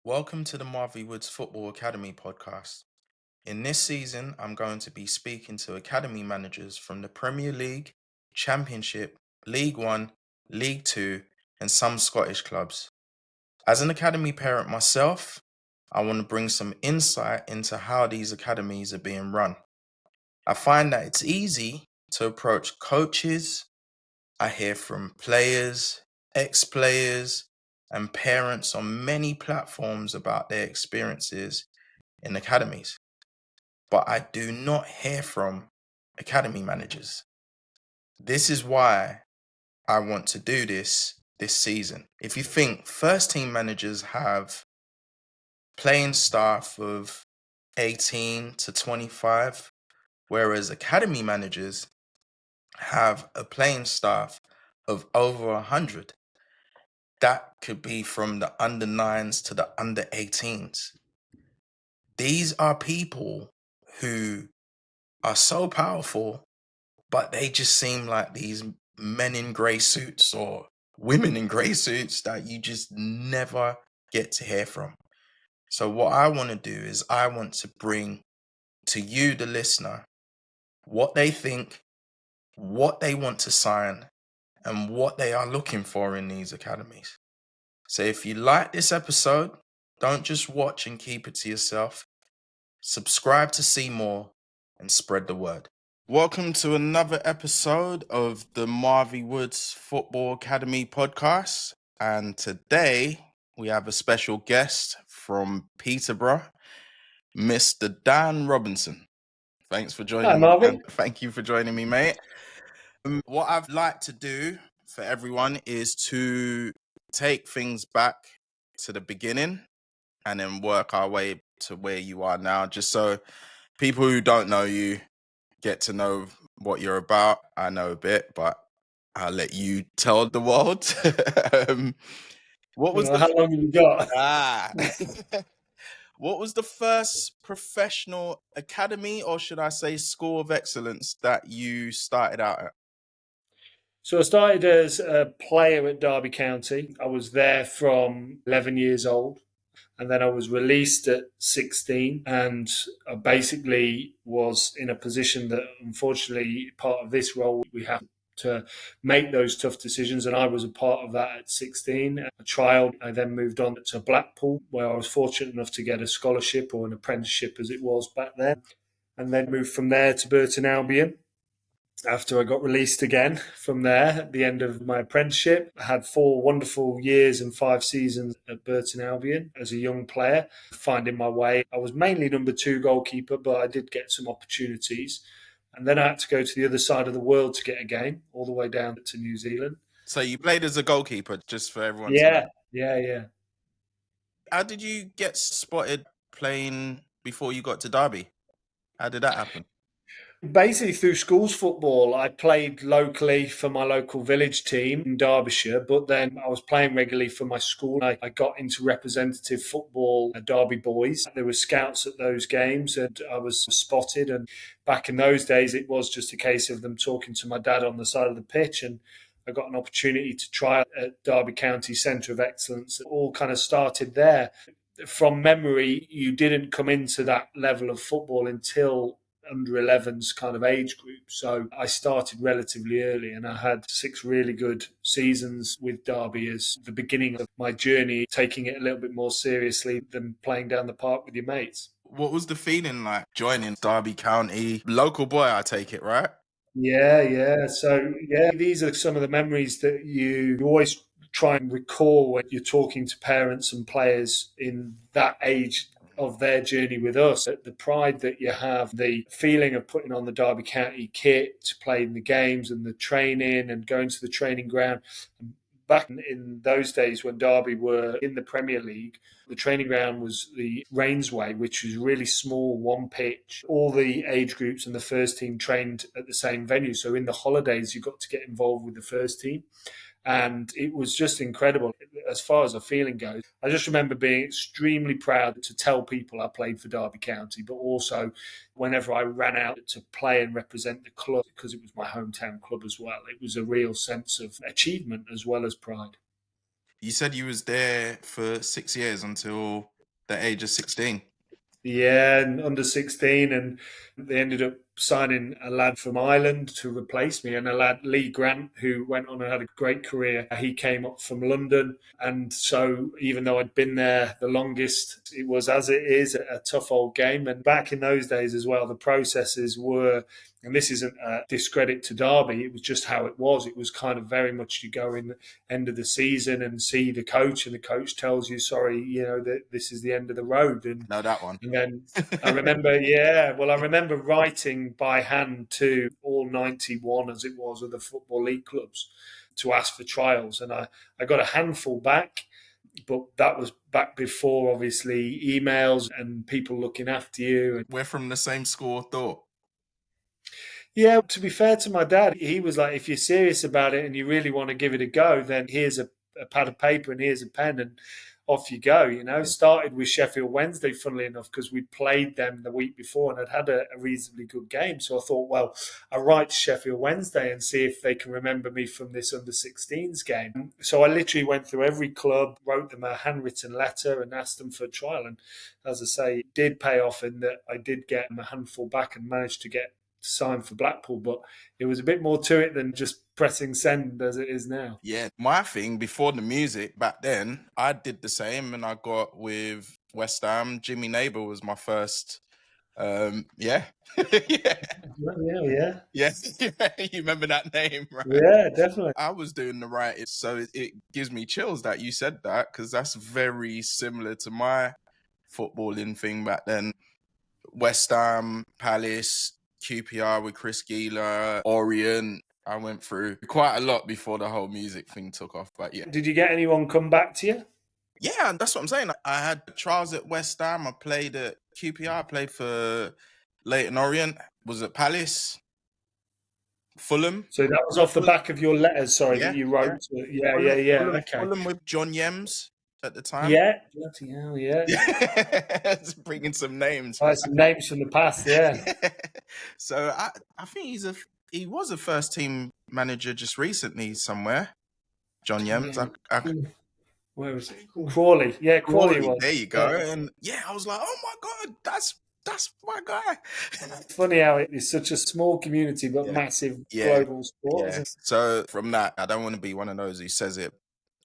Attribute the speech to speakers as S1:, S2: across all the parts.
S1: Welcome to the Marvee Football Academy podcast. In this season, I'm going to be speaking to academy managers from the Premier League, Championship, League One, League Two, and some Scottish clubs. As an academy parent myself, I want to bring some insight into how these academies are being run. I find that it's easy to approach coaches. I hear from players, ex-players, and parents on many platforms about their experiences in academies. But I do not hear from academy managers. This is why I want to do this season. If you think first team managers have playing staff of 18 to 25, whereas academy managers have a playing staff of over 100. That could be from the under 9s to the under 18s. These are people who are so powerful, but they just seem like these men in grey suits or women in grey suits that you just never get to hear from. So what I want to do is I want to bring to you, the listener, what they think, what they want to sign, and what they are looking for in these academies. So if you like this episode, don't just watch and keep it to yourself. Subscribe to see more and spread the word. Welcome to another episode of the Marvee Football Academy podcast. And today we have a special guest from Peterborough, Mr. Dan Robinson. Thanks for joining
S2: Hi,
S1: me.
S2: Marvee.
S1: And thank you for joining me, mate. What I'd like to do for everyone is to take things back to the beginning and then work our way to where you are now, just so people who don't know you get to know what you're about. I know a bit, but I'll let you tell the world. What was
S2: How long have you got?
S1: what was the first professional academy, or should I say school of excellence, that you started out at?
S2: So I started as a player at Derby County. I was there from 11 years old, and then I was released at 16, and I basically was in a position that, unfortunately, part of this role, we have to make those tough decisions, and I was a part of that at 16. A trial, I then moved on to Blackpool, where I was fortunate enough to get a scholarship, or an apprenticeship as it was back then, and then moved from there to Burton Albion. After I got released again from there at the end of my apprenticeship, I had 4 wonderful years and 5 seasons at Burton Albion as a young player, finding my way. I was mainly number 2 goalkeeper, but I did get some opportunities. And then I had to go to the other side of the world to get a game, all the way down to New Zealand.
S1: So you played as a goalkeeper, just for everyone to know.
S2: Yeah.
S1: How did you get spotted playing before you got to Derby? How did that happen?
S2: Basically, through schools football, I played locally for my local village team in Derbyshire, but then I was playing regularly for my school. I got into representative football at Derby Boys. There were scouts at those games, and I was spotted. And back in those days, it was just a case of them talking to my dad on the side of the pitch, and I got an opportunity to try at Derby County Centre of Excellence. It all kind of started there. From memory, you didn't come into that level of football until under 11s kind of age group. So I started relatively early, and I had 6 really good seasons with Derby as the beginning of my journey, taking it a little bit more seriously than playing down the park with your mates.
S1: What was the feeling like joining Derby County? Local boy, I take it, right?
S2: Yeah. So, these are some of the memories that you always try and recall when you're talking to parents and players in that age of their journey with us. The pride that you have, the feeling of putting on the Derby County kit to play in the games and the training and going to the training ground. Back in those days when Derby were in the Premier League, the training ground was the Rainsway, which was really small, one pitch. All the age groups and the first team trained at the same venue. So in the holidays, you got to get involved with the first team. And it was just incredible as far as a feeling goes. I just remember being extremely proud to tell people I played for Derby County, but also whenever I ran out to play and represent the club, because it was my hometown club as well, it was a real sense of achievement as well as pride.
S1: You said you was there for 6 years until the age of 16.
S2: Yeah, and under 16, and they ended up signing a lad from Ireland to replace me, and a lad, Lee Grant, who went on and had a great career. He came up from London, and so even though I'd been there the longest, it was, as it is, a tough old game. And back in those days as well, the processes were, and this isn't a discredit to Derby, it was just how it was. It was kind of very much, you go in the end of the season and see the coach, and the coach tells you, sorry, that this is the end of the road.
S1: Know that one.
S2: And then I remember, I remember writing by hand to all 91, as it was, of the Football League clubs to ask for trials. And I got a handful back, but that was back before, obviously, emails and people looking after you.
S1: We're from the same school of thought.
S2: Yeah, to be fair to my dad, he was like, if you're serious about it and you really want to give it a go, then here's a pad of paper and here's a pen and off you go. Started with Sheffield Wednesday, funnily enough, because we played them the week before and I'd had a reasonably good game. So I thought, well, I'll write to Sheffield Wednesday and see if they can remember me from this under-16s game. So I literally went through every club, wrote them a handwritten letter and asked them for a trial. And as I say, it did pay off in that I did get a handful back and managed to get signed for Blackpool, but it was a bit more to it than just pressing send as it is now.
S1: Yeah, my thing before the music back then, I did the same, and I got with West Ham. Jimmy Neighbour was my first. Yeah.
S2: Yeah.
S1: Yeah. You remember that name, right?
S2: Yeah, definitely.
S1: I was doing the right, so it gives me chills that you said that, because that's very similar to my footballing thing back then. West Ham, Palace, QPR with Chris Gila, Orient. I went through quite a lot before the whole music thing took off. But yeah.
S2: Did you get anyone come back to you?
S1: Yeah, that's what I'm saying. I had trials at West Ham. I played at QPR. I played for Leighton Orient. Was at Palace. Fulham.
S2: So that was off the back of your letters,
S1: Yeah,
S2: that you wrote.
S1: yeah.
S2: Yeah.
S1: Fulham,
S2: Okay.
S1: Fulham with John Yems at the time.
S2: Yeah. Bloody hell, yeah.
S1: Just bringing some names.
S2: Some names from the past, yeah.
S1: So I think he was a first team manager just recently somewhere. John Yems.
S2: Yeah. Where was it? Crawley. Yeah, Crawley was.
S1: There you go. Yeah. And yeah, I was like, oh my God, that's my guy.
S2: It's funny how it is such a small community but massive global sport.
S1: Yeah. So from that, I don't want to be one of those who says it.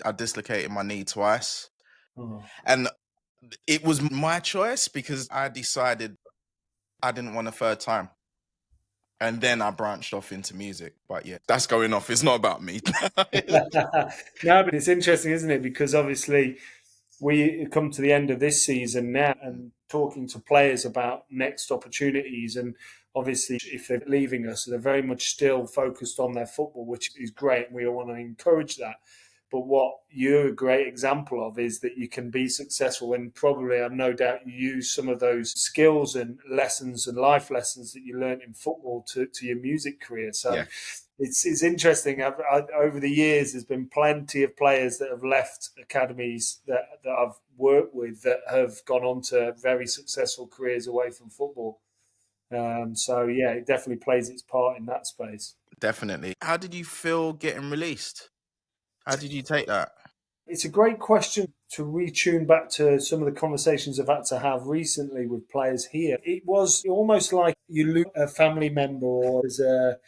S1: I dislocated my knee twice. Oh. And it was my choice because I decided I didn't want a third time. And then I branched off into music. But yeah, that's going off. It's not about me.
S2: No, but it's interesting, isn't it? Because obviously we come to the end of this season now and talking to players about next opportunities. And obviously, if they're leaving us, they're very much still focused on their football, which is great. And we all want to encourage that. But what you're a great example of is that you can be successful, and probably, I've no doubt, you use some of those skills and lessons and life lessons that you learned in football to your music career. So it's interesting. Over the years, there's been plenty of players that have left academies that I've worked with that have gone on to very successful careers away from football. So yeah, it definitely plays its part in that space.
S1: Definitely. How did you feel getting released? How did you take that?
S2: It's a great question to retune back to some of the conversations I've had to have recently with players here. It was almost like you lose a family member or there's a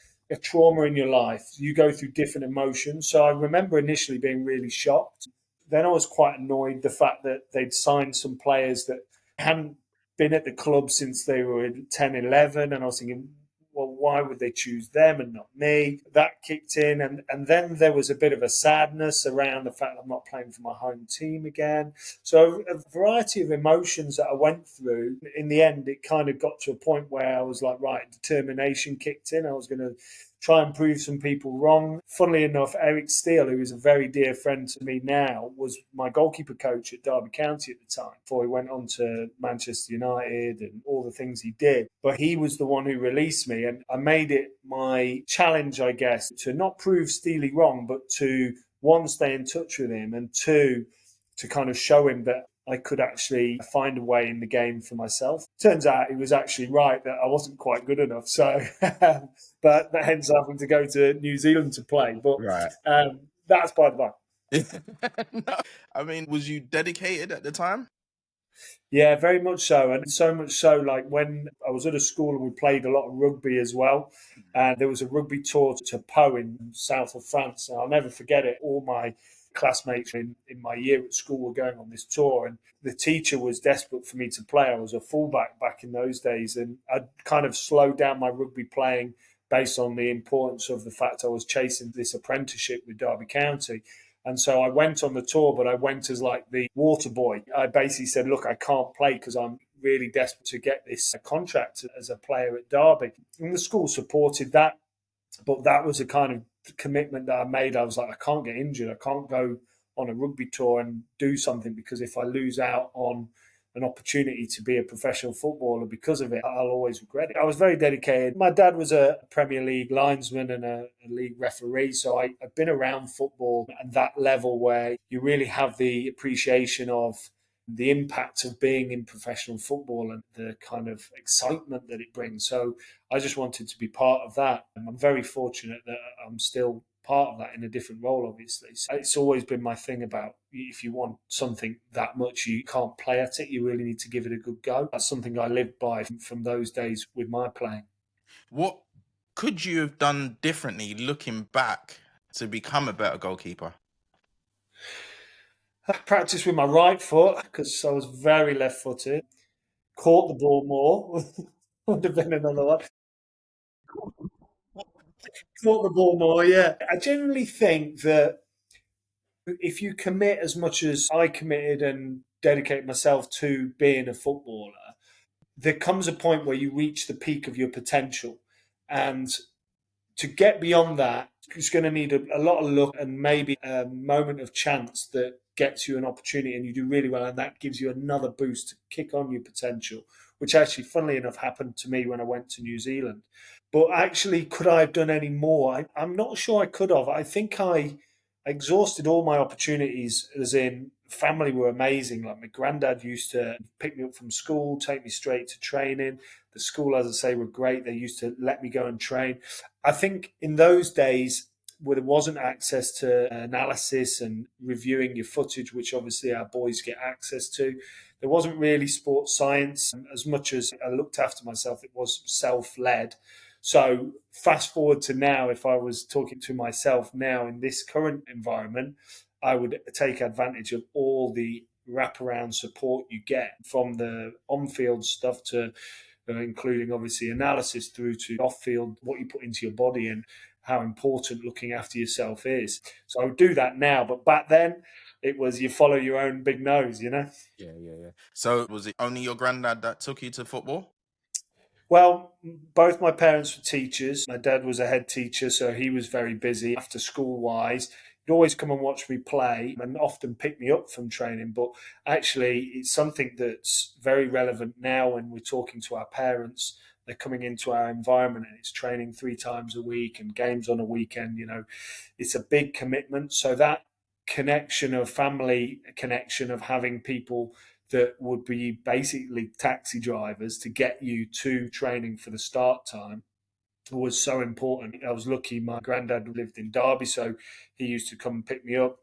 S2: trauma in your life. You go through different emotions. So I remember initially being really shocked. Then I was quite annoyed the fact that they'd signed some players that hadn't been at the club since they were 10, 11. And I was thinking, well, why would they choose them and not me? That kicked in. And then there was a bit of a sadness around the fact that I'm not playing for my home team again. So a variety of emotions that I went through. In the end, it kind of got to a point where I was like, right, determination kicked in. I was going to try and prove some people wrong. Funnily enough, Eric Steele, who is a very dear friend to me now, was my goalkeeper coach at Derby County at the time before he went on to Manchester United and all the things he did. But he was the one who released me, and I made it my challenge, I guess, to not prove Steely wrong, but to, one, stay in touch with him, and two, to kind of show him that I could actually find a way in the game for myself. Turns out he was actually right, that I wasn't quite good enough. So, but hence having to go to New Zealand to play. But that's by the by.
S1: No. I mean, was you dedicated at the time?
S2: Yeah, very much so. And so much so, like when I was at a school and we played a lot of rugby as well. And there was a rugby tour to Pau in south of France. And I'll never forget it. All my classmates in my year at school were going on this tour. And the teacher was desperate for me to play. I was a fullback back in those days. And I'd kind of slowed down my rugby playing based on the importance of the fact I was chasing this apprenticeship with Derby County. And so I went on the tour, but I went as like the water boy. I basically said, look, I can't play because I'm really desperate to get this contract as a player at Derby. And the school supported that. But that was a kind of commitment that I made. I was like, I can't get injured. I can't go on a rugby tour and do something because if I lose out on an opportunity to be a professional footballer because of it, I'll always regret it. I was very dedicated. My dad was a Premier League linesman and a league referee, so I've been around football at that level where you really have the appreciation of the impact of being in professional football and the kind of excitement that it brings. So I just wanted to be part of that. And I'm very fortunate that I'm still part of that in a different role, obviously. So it's always been my thing about if you want something that much, you can't play at it. You really need to give it a good go. That's something I lived by from those days with my playing.
S1: What could you have done differently looking back to become a better goalkeeper?
S2: I practiced with my right foot because I was very left footed. Caught the ball more. Would have been another one. Caught the ball more, yeah. I generally think that if you commit as much as I committed and dedicate myself to being a footballer, there comes a point where you reach the peak of your potential. And to get beyond that, it's going to need a lot of luck and maybe a moment of chance that gets you an opportunity and you do really well. And that gives you another boost to kick on your potential, which actually, funnily enough, happened to me when I went to New Zealand. But actually, could I have done any more? I'm not sure I could have. I think I exhausted all my opportunities, as in family were amazing. Like my granddad used to pick me up from school, take me straight to training. The school, as I say, were great. They used to let me go and train. I think in those days, where there wasn't access to analysis and reviewing your footage, which obviously our boys get access to, there wasn't really sports science. As much as I looked after myself, it was self led. So, fast forward to now, if I was talking to myself now in this current environment, I would take advantage of all the wraparound support you get from the on field stuff to including obviously analysis through to off field, what you put into your body and how important looking after yourself is. So I would do that now, but back then it was you follow your own big nose, you know?
S1: Yeah, yeah, yeah. So was it only your granddad that took you to football?
S2: Well, both my parents were teachers. My dad was a head teacher, so he was very busy after school wise. He'd always come and watch me play and often pick me up from training. But actually, it's something that's very relevant now when we're talking to our parents. They're coming into our environment and it's training 3 times a week and games on a weekend. You know, it's a big commitment. So that connection of family, connection of having people that would be basically taxi drivers to get you to training for the start time was so important. I was lucky my granddad lived in Derby, so he used to come and pick me up.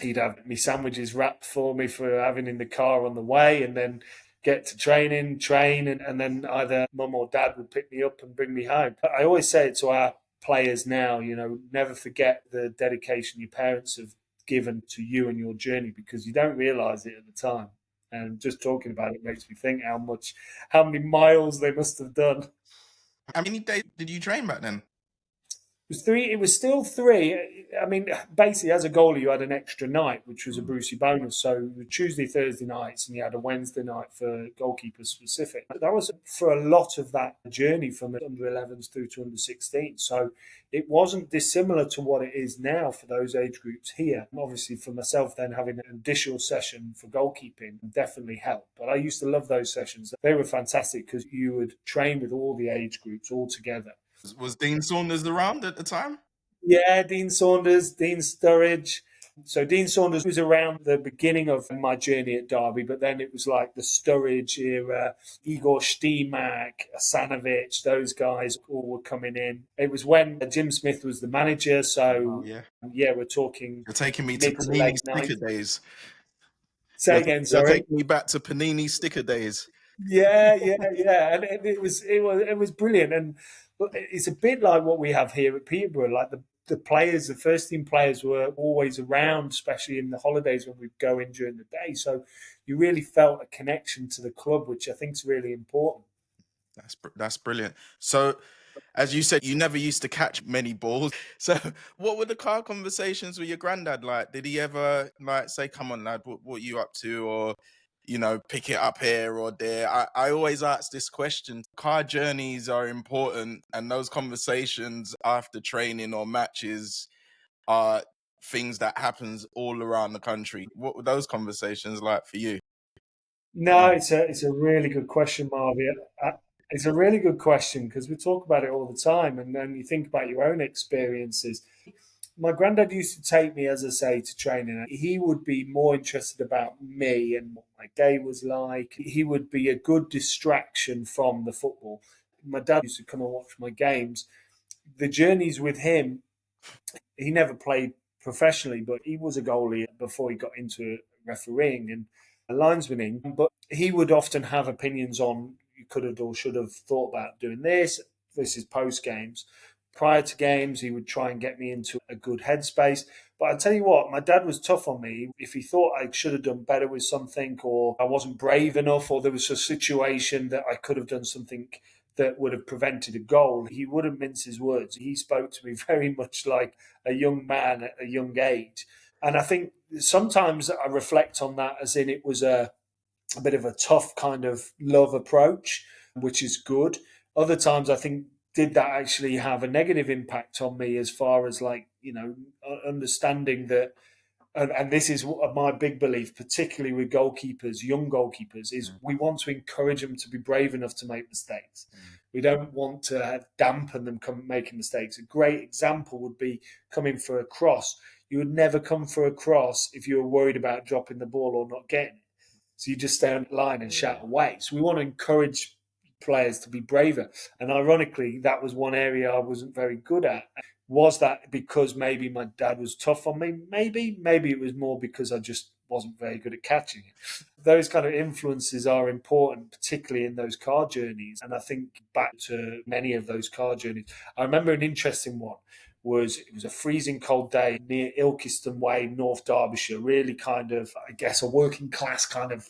S2: He'd have me sandwiches wrapped for me for having in the car on the way and then get to training, train, and then either mum or dad would pick me up and bring me home. I always say it to our players now, you know, never forget the dedication your parents have given to you and your journey because you don't realise it at the time. And just talking about it makes me think how many miles they must have done.
S1: How many days did you train back then?
S2: It was three. It was still three. I mean, basically, as a goalie, you had an extra night, which was a Brucey bonus. So Tuesday, Thursday nights, and you had a Wednesday night for goalkeepers specific. That was for a lot of that journey from under 11s through to under 16s. So it wasn't dissimilar to what it is now for those age groups here. Obviously, for myself, then having an additional session for goalkeeping definitely helped. But I used to love those sessions. They were fantastic because you would train with all the age groups all together.
S1: Was Dean Saunders around at the time?
S2: Yeah, Dean Saunders, Dean Sturridge. So Dean Saunders was around the beginning of my journey at Derby, but then it was like the Sturridge era, Igor Stimac, Asanovic, those guys all were coming in. It was when Jim Smith was the manager,
S1: Oh
S2: so
S1: yeah.
S2: yeah, we're talking
S1: You're taking me to
S2: mid to late
S1: Panini sticker
S2: 90s.
S1: days.
S2: Say again,
S1: You're
S2: sorry.
S1: taking me back to Panini sticker days.
S2: Yeah, and it was brilliant, and it's a bit like what we have here at Peterborough. Like the players, the first team players were always around, especially in the holidays when we'd go in during the day. So you really felt a connection to the club, which I think is really important.
S1: That's brilliant. So, as you said, you never used to catch many balls. So, what were the car conversations with your granddad like? Did he ever like say, "Come on, lad, what you up to?" Or, pick it up here or there? I always ask this question. Car journeys are important, and those conversations after training or matches are things that happens all around the country. What were those conversations like for you?
S2: No, it's a really good question, Marvee. It's a really good question because we talk about it all the time, and then you think about your own experiences. My granddad used to take me, as I say, to training. He would be more interested about me and what my day was like. He would be a good distraction from the football. My dad used to come and watch my games. The journeys with him, he never played professionally, but he was a goalie before he got into refereeing and linesmaning. But he would often have opinions on you could have or should have thought about doing this. This is post games. Prior to games, he would try and get me into a good headspace. But I tell you what, my dad was tough on me. If he thought I should have done better with something, or I wasn't brave enough, or there was a situation that I could have done something that would have prevented a goal, he wouldn't mince his words. He spoke to me very much like a young man at a young age. And I think sometimes I reflect on that as in it was a bit of a tough kind of love approach, which is good. Other times I think, did that actually have a negative impact on me as far as like, understanding that, and this is my big belief, particularly with goalkeepers, young goalkeepers, is we want to encourage them to be brave enough to make mistakes. We don't want to dampen them making mistakes. A great example would be coming for a cross. You would never come for a cross if you were worried about dropping the ball or not getting it. So you just stay on the line and shout away. So we want to encourage players to be braver. And ironically, that was one area I wasn't very good at. Was that because maybe my dad was tough on me? Maybe it was more because I just wasn't very good at catching it. Those kind of influences are important, particularly in those car journeys. And I think back to many of those car journeys. I remember an interesting one. It was a freezing cold day near Ilkeston Way, North Derbyshire, really kind of, I guess, a working class kind of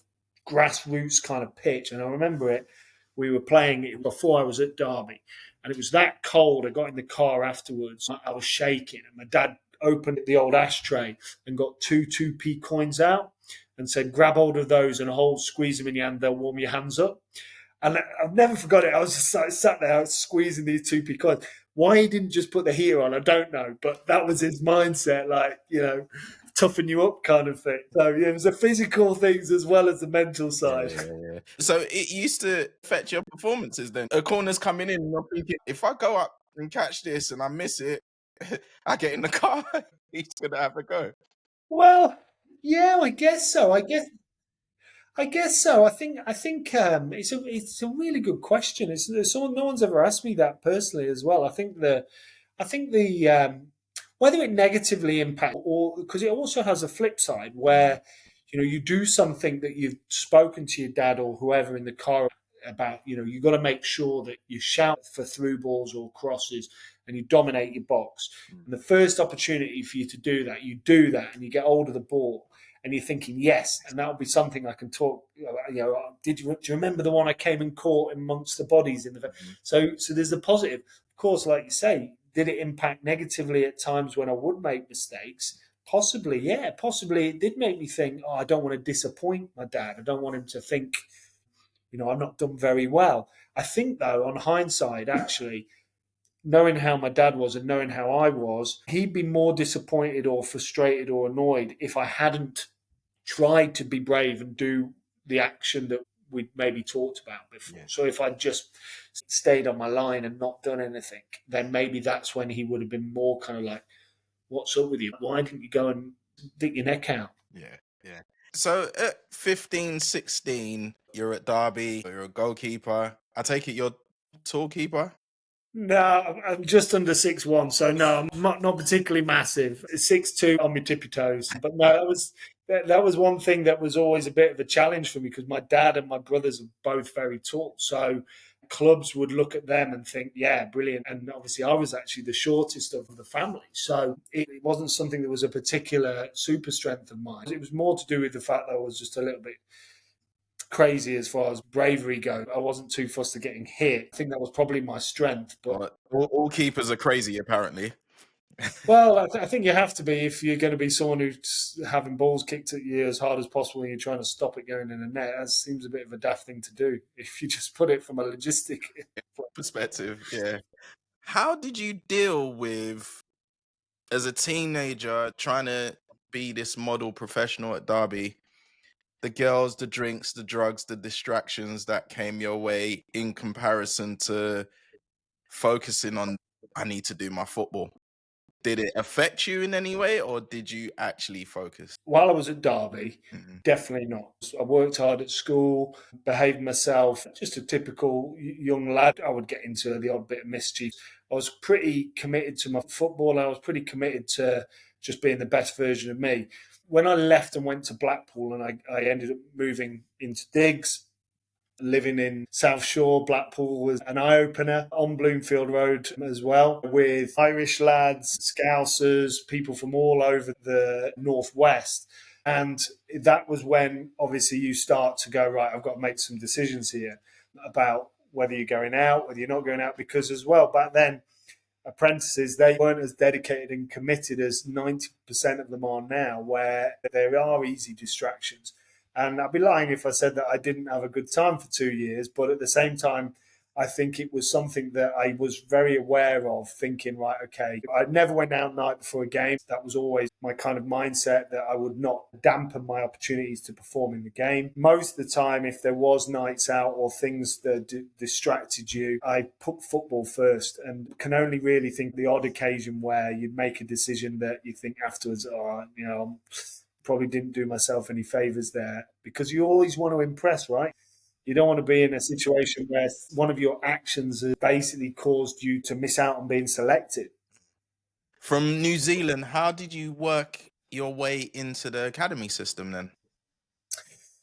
S2: grassroots kind of pitch. And I remember it, we were playing it before I was at Derby. And it was that cold. I got in the car afterwards. I was shaking. And my dad opened the old ashtray and got two 2p coins out and said, grab hold of those and squeeze them in your hand. They'll warm your hands up. And I've never forgot it. I was just sat there squeezing these 2p coins. Why he didn't just put the heater on, I don't know. But that was his mindset, like, toughen you up kind of thing. So yeah, it was the physical things as well as the mental side.
S1: Yeah. So it used to affect your performances then. A corner's coming in and you're thinking, if I go up and catch this and I miss it, I get in the car. He's going to have a go.
S2: Well, yeah, I guess so. I guess so. I think it's a really good question. It's someone no one's ever asked me that personally as well. I think the whether it negatively impacts or because it also has a flip side where you do something that you've spoken to your dad or whoever in the car about. You've got to make sure that you shout for through balls or crosses and you dominate your box. And the first opportunity for you to do that, you do that and you get hold of the ball and you're thinking, yes, and that'll be something I can talk. Do you remember the one I came and caught amongst the bodies in the? So there's the positive, of course. Like you say, did it impact negatively at times when I would make mistakes? Possibly, yeah. Possibly it did make me think, oh, I don't want to disappoint my dad. I don't want him to think, I've not done very well. I think though, on hindsight, actually, knowing how my dad was and knowing how I was, he'd be more disappointed or frustrated or annoyed if I hadn't tried to be brave and do the action that we'd maybe talked about before. Yeah. So if I'd just stayed on my line and not done anything, then maybe that's when he would have been more kind of like, what's up with you? Why didn't you go and dig your neck out?
S1: Yeah. So at 15, 16, you're at Derby, you're a goalkeeper. I take it you're tall keeper?
S2: No, I'm just under 6'1", so no, I'm not particularly massive. 6'2" on my tippy toes, but no, that was one thing that was always a bit of a challenge for me, because my dad and my brothers are both very tall. So clubs would look at them and think, yeah, brilliant. And obviously, I was actually the shortest of the family. So it wasn't something that was a particular super strength of mine. It was more to do with the fact that I was just a little bit crazy as far as bravery go. I wasn't too fussed at getting hit. I think that was probably my strength. But
S1: Well, all keepers are crazy, apparently.
S2: well, I think you have to be if you're going to be someone who's having balls kicked at you as hard as possible and you're trying to stop it going in a net. That seems a bit of a daft thing to do if you just put it from a logistic
S1: Perspective, yeah. How did you deal with, as a teenager, trying to be this model professional at Derby, the girls, the drinks, the drugs, the distractions that came your way in comparison to focusing on, I need to do my football? Did it affect you in any way, or did you actually focus?
S2: While I was at Derby,
S1: Mhm.
S2: definitely not. I worked hard at school, behaved myself, just a typical young lad. I would get into the odd bit of mischief. I was pretty committed to my football. I was pretty committed to just being the best version of me. When I left and went to Blackpool, and I ended up moving into digs, living in South Shore, Blackpool was an eye opener on Bloomfield Road as well, with Irish lads, Scousers, people from all over the Northwest. And that was when obviously you start to go, right, I've got to make some decisions here about whether you're going out, whether you're not going out, because as well, back then, apprentices, they weren't as dedicated and committed as 90% of them are now, where there are easy distractions. And I'd be lying if I said that I didn't have a good time for 2 years, but at the same time, I think it was something that I was very aware of, thinking, right, okay, I never went out night before a game. That was always my kind of mindset, that I would not dampen my opportunities to perform in the game. Most of the time, if there was nights out or things that distracted you, I put football first, and can only really think the odd occasion where you'd make a decision that you think afterwards, oh, probably didn't do myself any favors there, because you always want to impress, right? You don't want to be in a situation where one of your actions has basically caused you to miss out on being selected.
S1: From New Zealand, how did you work your way into the academy system then?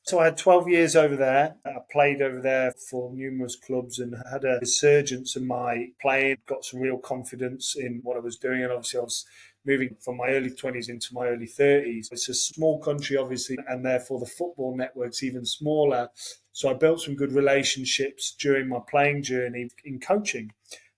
S2: So I had 12 years over there. I played over there for numerous clubs and had a resurgence in my playing, got some real confidence in what I was doing. And obviously I was moving from my early 20s into my early 30s. It's a small country, obviously, and therefore the football network's even smaller. So I built some good relationships during my playing journey in coaching.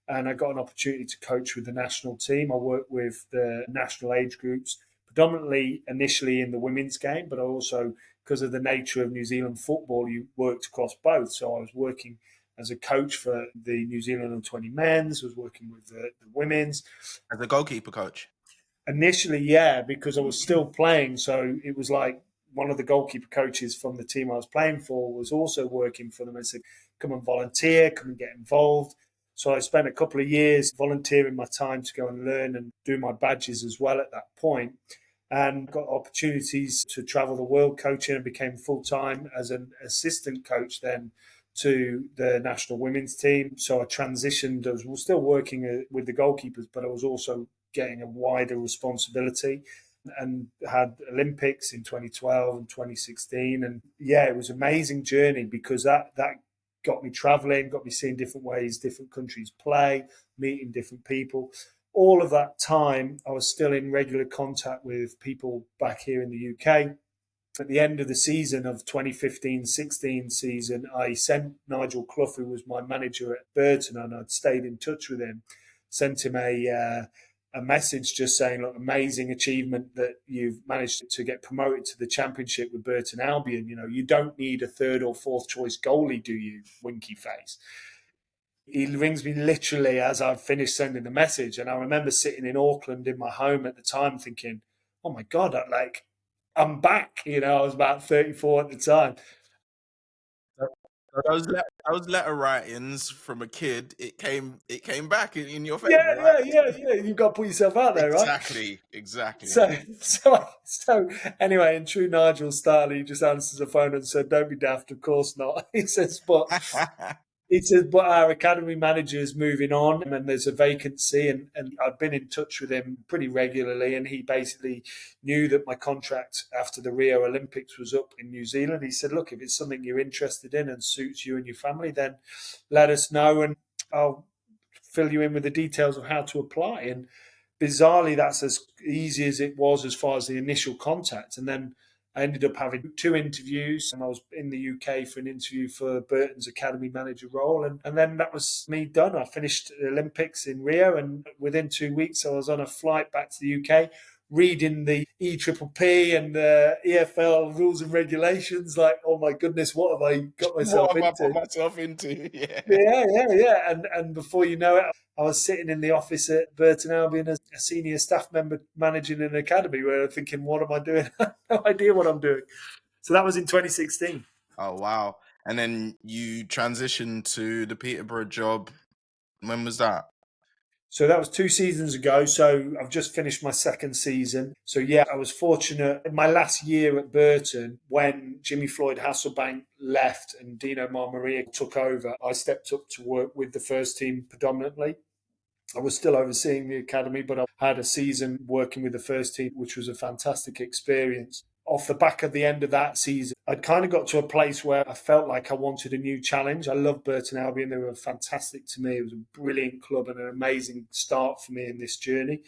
S2: And I got an opportunity to coach with the national team. I worked with the national age groups, predominantly initially in the women's game, but I also, because of the nature of New Zealand football, you worked across both. So I was working as a coach for the New Zealand under-20 men's, I was working with the women's.
S1: As a goalkeeper coach?
S2: Initially, yeah, because I was still playing. So it was like one of the goalkeeper coaches from the team I was playing for was also working for them and said, come and volunteer, come and get involved. So I spent a couple of years volunteering my time to go and learn and do my badges as well at that point, and got opportunities to travel the world coaching, and became full time as an assistant coach then to the national women's team. So I transitioned. I was still working with the goalkeepers, but I was also getting a wider responsibility, and had Olympics in 2012 and 2016. And yeah, it was an amazing journey, because that got me traveling, got me seeing different ways different countries play, meeting different people. All of that time, I was still in regular contact with people back here in the UK. At the end of the season of 2015-16 season, I sent Nigel Clough, who was my manager at Burton, and I'd stayed in touch with him, sent him a message just saying, look, amazing achievement that you've managed to get promoted to the championship with Burton Albion. You don't need a third or fourth choice goalie, do you, winky face? He rings me literally as I've finished sending the message. And I remember sitting in Auckland in my home at the time thinking, oh my God, I'm back. I was about 34 at the time.
S1: Those letter writings from a kid, it came back in your favor,
S2: Yeah,
S1: right?
S2: yeah. You've got to put yourself out there, right?
S1: Exactly.
S2: So anyway, in true Nigel style, he just answers the phone and said, don't be daft, of course not. He says, but But our academy manager is moving on, and there's a vacancy, and I've been in touch with him pretty regularly, and he basically knew that my contract after the Rio Olympics was up in New Zealand. He said, "Look, if it's something you're interested in and suits you and your family, then let us know, and I'll fill you in with the details of how to apply." And bizarrely, that's as easy as it was as far as the initial contact, and then I ended up having 2 interviews, and I was in the UK for an interview for Burton's academy manager role. And then that was me done. I finished the Olympics in Rio, and within 2 weeks, I was on a flight back to the UK, reading the EPPP and the EFL rules and regulations. Like, oh my goodness, what have I got myself
S1: What have I put
S2: into?
S1: myself into? Yeah.
S2: Yeah. And before you know it, I was sitting in the office at Burton Albion as a senior staff member managing an academy, where I'm thinking, what am I doing? I have no idea what I'm doing. So that was in 2016.
S1: Oh, wow. And then you transitioned to the Peterborough job. When was that?
S2: So that was 2 seasons ago. So I've just finished my second season. So yeah, I was fortunate in my last year at Burton when Jimmy Floyd Hasselbank left and Dino Marmaria took over. I stepped up to work with the first team predominantly. I was still overseeing the academy, but I had a season working with the first team, which was a fantastic experience. Off the back of the end of that season, I'd kind of got to a place where I felt like I wanted a new challenge. I loved Burton Albion. They were fantastic to me. It was a brilliant club and an amazing start for me in this journey.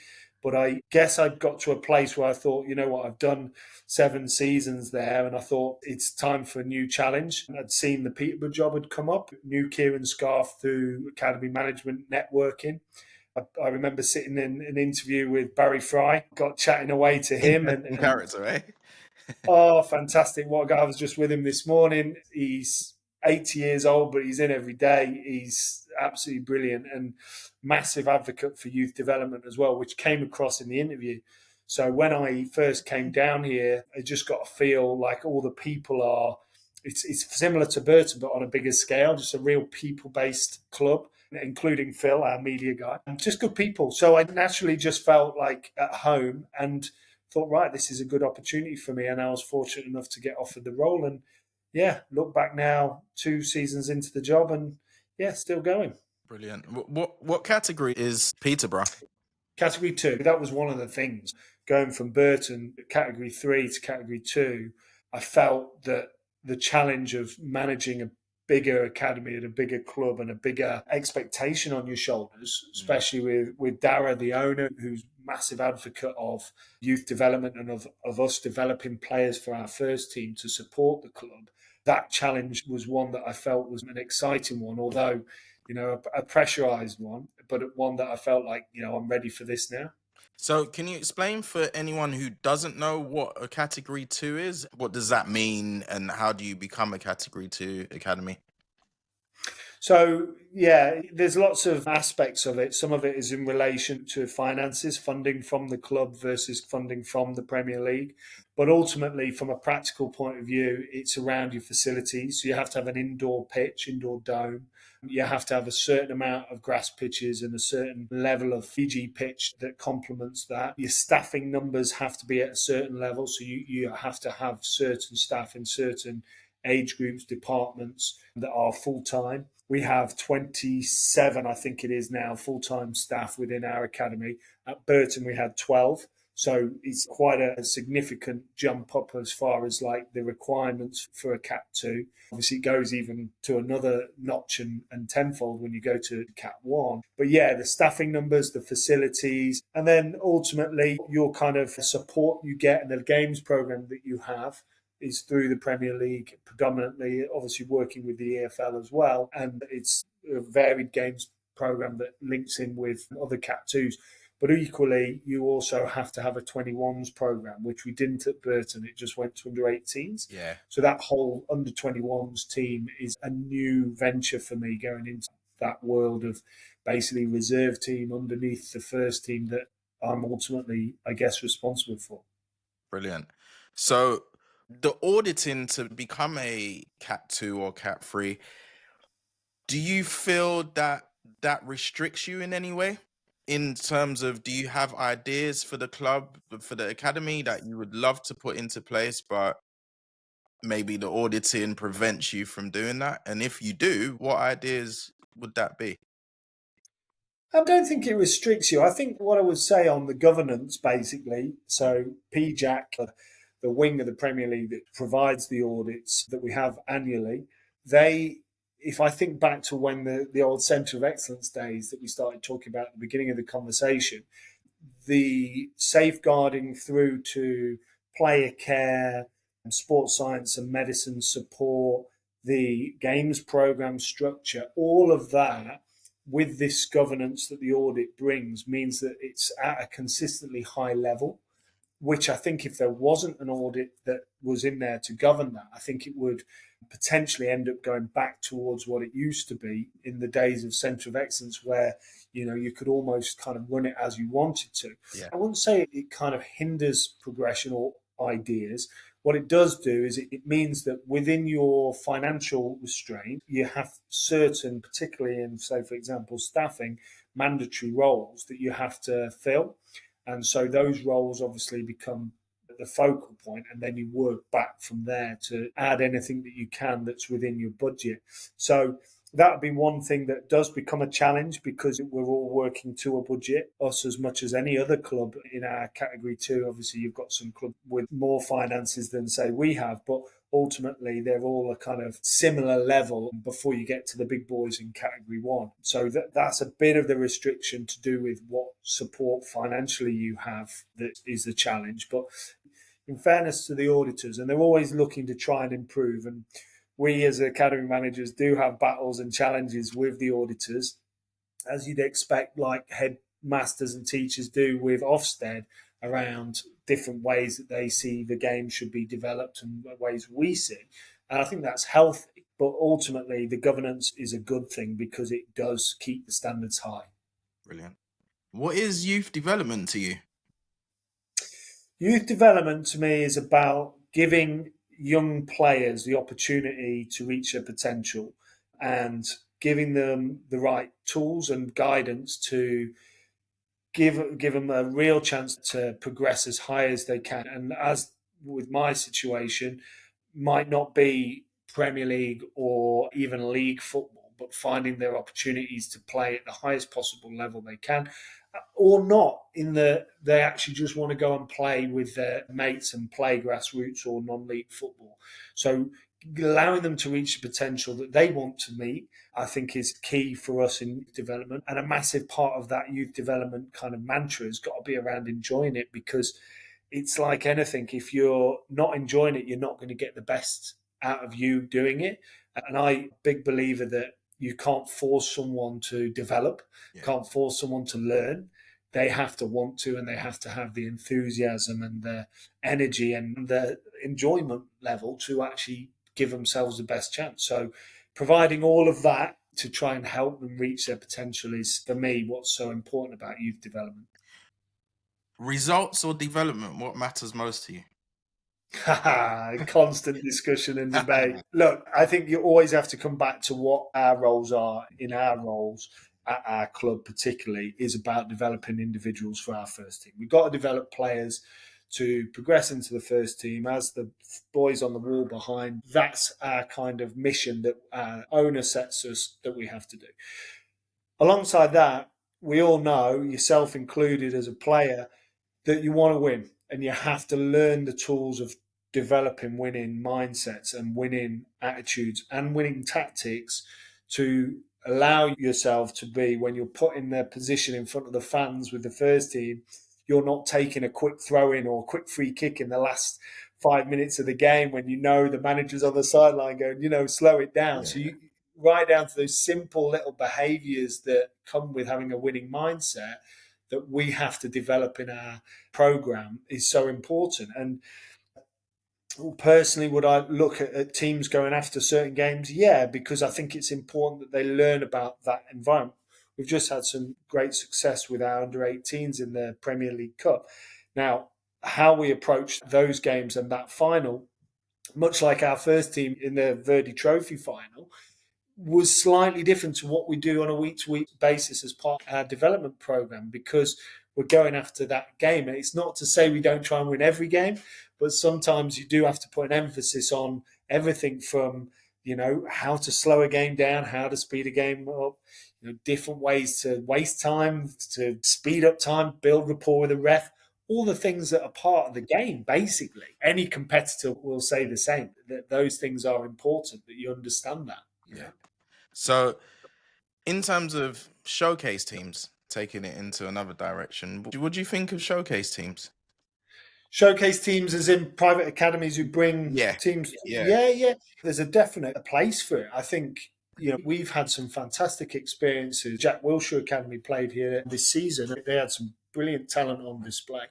S2: But I guess I'd got to a place where I thought, you know what, I've done 7 seasons there, and I thought it's time for a new challenge. I'd seen the Peterborough job had come up, knew Kieran Scarf through Academy Management Networking. I remember sitting in an interview with Barry Fry, got chatting away to him.
S1: Interesting character, eh?
S2: Oh, fantastic. What a guy. I was just with him this morning. He's 80 years old, but he's in every day. He's absolutely brilliant and massive advocate for youth development as well, which came across in the interview. So when I first came down here, I just got to feel like all the people are, it's similar to Burton, but on a bigger scale, just a real people-based club, including Phil, our media guy, and just good people. So I naturally just felt like at home and thought, right, this is a good opportunity for me. And I was fortunate enough to get offered the role. And yeah, look back now, 2 seasons into the job, and yeah, still going.
S1: Brilliant. What category is Peterborough?
S2: Category 2, that was one of the things. Going from Burton, Category 3 to Category 2, I felt that the challenge of managing a bigger academy at a bigger club and a bigger expectation on your shoulders, especially with Dara, the owner, who's massive advocate of youth development and of us developing players for our first team to support the club. That challenge was one that I felt was an exciting one, although, you know, a pressurized one, but one that I felt like, you know, I'm ready for this now.
S1: So, can you explain for anyone who doesn't know what a Category 2 is? What does that mean, and how do you become a Category 2 academy?
S2: So, yeah, there's lots of aspects of it. Some of it is in relation to finances, funding from the club versus funding from the Premier League. But ultimately, from a practical point of view, it's around your facilities. So you have to have an indoor pitch, indoor dome. You have to have a certain amount of grass pitches and a certain level of Fiji pitch that complements that. Your staffing numbers have to be at a certain level. So you have to have certain staff in certain age groups, departments that are full time. We have 27, I think it is now, full time staff within our academy. At Burton, we had 12. So it's quite a significant jump up as far as like the requirements for a Cat 2. Obviously, it goes even to another notch and tenfold when you go to Cat 1. But yeah, the staffing numbers, the facilities, and then ultimately your kind of support you get and the games program that you have is through the Premier League, predominantly, obviously working with the EFL as well. And it's a varied games program that links in with other Cat 2s. But equally, you also have to have a 21s program, which we didn't at Burton. It just went to under 18s.
S1: Yeah.
S2: So that whole under 21s team is a new venture for me going into that world of basically reserve team underneath the first team that I'm ultimately, I guess, responsible for.
S1: Brilliant. So, the auditing to become a Cat 2 or Cat 3, do you feel that that restricts you in any way? In terms of, do you have ideas for the club, for the academy that you would love to put into place, but maybe the auditing prevents you from doing that? And if you do, what ideas would that be?
S2: I don't think it restricts you. I think what I would say on the governance, basically, so PJAC, the wing of the Premier League that provides the audits that we have annually, if I think back to when the old Centre of Excellence days that we started talking about at the beginning of the conversation, the safeguarding through to player care, sports science and medicine support, the games program structure, all of that with this governance that the audit brings means that it's at a consistently high level, which I think if there wasn't an audit that was in there to govern that, I think it would potentially end up going back towards what it used to be in the days of Centre of Excellence, where you could almost kind of run it as you wanted to.
S1: Yeah.
S2: I wouldn't say it kind of hinders progression or ideas. What it does do is it means that within your financial restraint, you have certain, particularly in, say, for example, staffing, mandatory roles that you have to fill. And so those roles obviously become the focal point, and then you work back from there to add anything that you can that's within your budget. So that would be one thing that does become a challenge, because we're all working to a budget, us as much as any other club in our category two. Obviously, you've got some clubs with more finances than, say, we have, but ultimately they're all a kind of similar level before you get to the big boys in category one. So that's a bit of the restriction to do with what support financially you have that is the challenge. But in fairness to the auditors, and they're always looking to try and improve, and we as academy managers do have battles and challenges with the auditors, as you'd expect, like headmasters and teachers do with Ofsted, around different ways that they see the game should be developed and ways we see. And I think that's healthy, but ultimately the governance is a good thing because it does keep the standards high.
S1: Brilliant. What is youth development to you?
S2: Youth development to me is about giving young players the opportunity to reach their potential and giving them the right tools and guidance to give them a real chance to progress as high as they can. And as with my situation, might not be Premier League or even league football, but finding their opportunities to play at the highest possible level they can, or not they actually just want to go and play with their mates and play grassroots or non-league football. So allowing them to reach the potential that they want to meet, I think, is key for us in development. And a massive part of that youth development kind of mantra has got to be around enjoying it, because it's like anything. If you're not enjoying it, you're not going to get the best out of you doing it. And I'm a big believer that you can't force someone to develop, can't force someone to learn. They have to want to, and they have to have the enthusiasm and the energy and the enjoyment level to actually give themselves the best chance. So providing all of that to try and help them reach their potential is, for me, what's so important about youth development.
S1: Results or development? What matters most to you?
S2: Constant discussion and debate. Look, I think you always have to come back to what our roles are. In our roles at our club particularly is about developing individuals for our first team. We've got to develop players to progress into the first team as the boys on the wall behind. That's our kind of mission that our owner sets us that we have to do. Alongside that, we all know, yourself included as a player, that you want to win, and you have to learn the tools of developing winning mindsets and winning attitudes and winning tactics to allow yourself to be, when you're put in their position in front of the fans with the first team, you're not taking a quick throw in or a quick free kick in the last 5 minutes of the game when the manager's on the sideline going, slow it down. So you right down to those simple little behaviours that come with having a winning mindset that we have to develop in our program is so important. And personally, would I look at teams going after certain games? Yeah, because I think it's important that they learn about that environment. We've just had some great success with our under-18s in the Premier League Cup. Now, how we approach those games and that final, much like our first team in the Verdi Trophy final, was slightly different to what we do on a week-to-week basis as part of our development program, because we're going after that game. And it's not to say we don't try and win every game, but sometimes you do have to put an emphasis on everything from, how to slow a game down, how to speed a game up, different ways to waste time, to speed up time, build rapport with the ref, all the things that are part of the game, basically. Any competitor will say the same, that those things are important, that you understand that.
S1: Yeah. So in terms of showcase teams, taking it into another direction, what do you think of showcase teams?
S2: Showcase teams as in private academies who bring teams. Yeah. There's a definite place for it. I think, we've had some fantastic experiences. Jack Wilshere Academy played here this season. They had some brilliant talent on display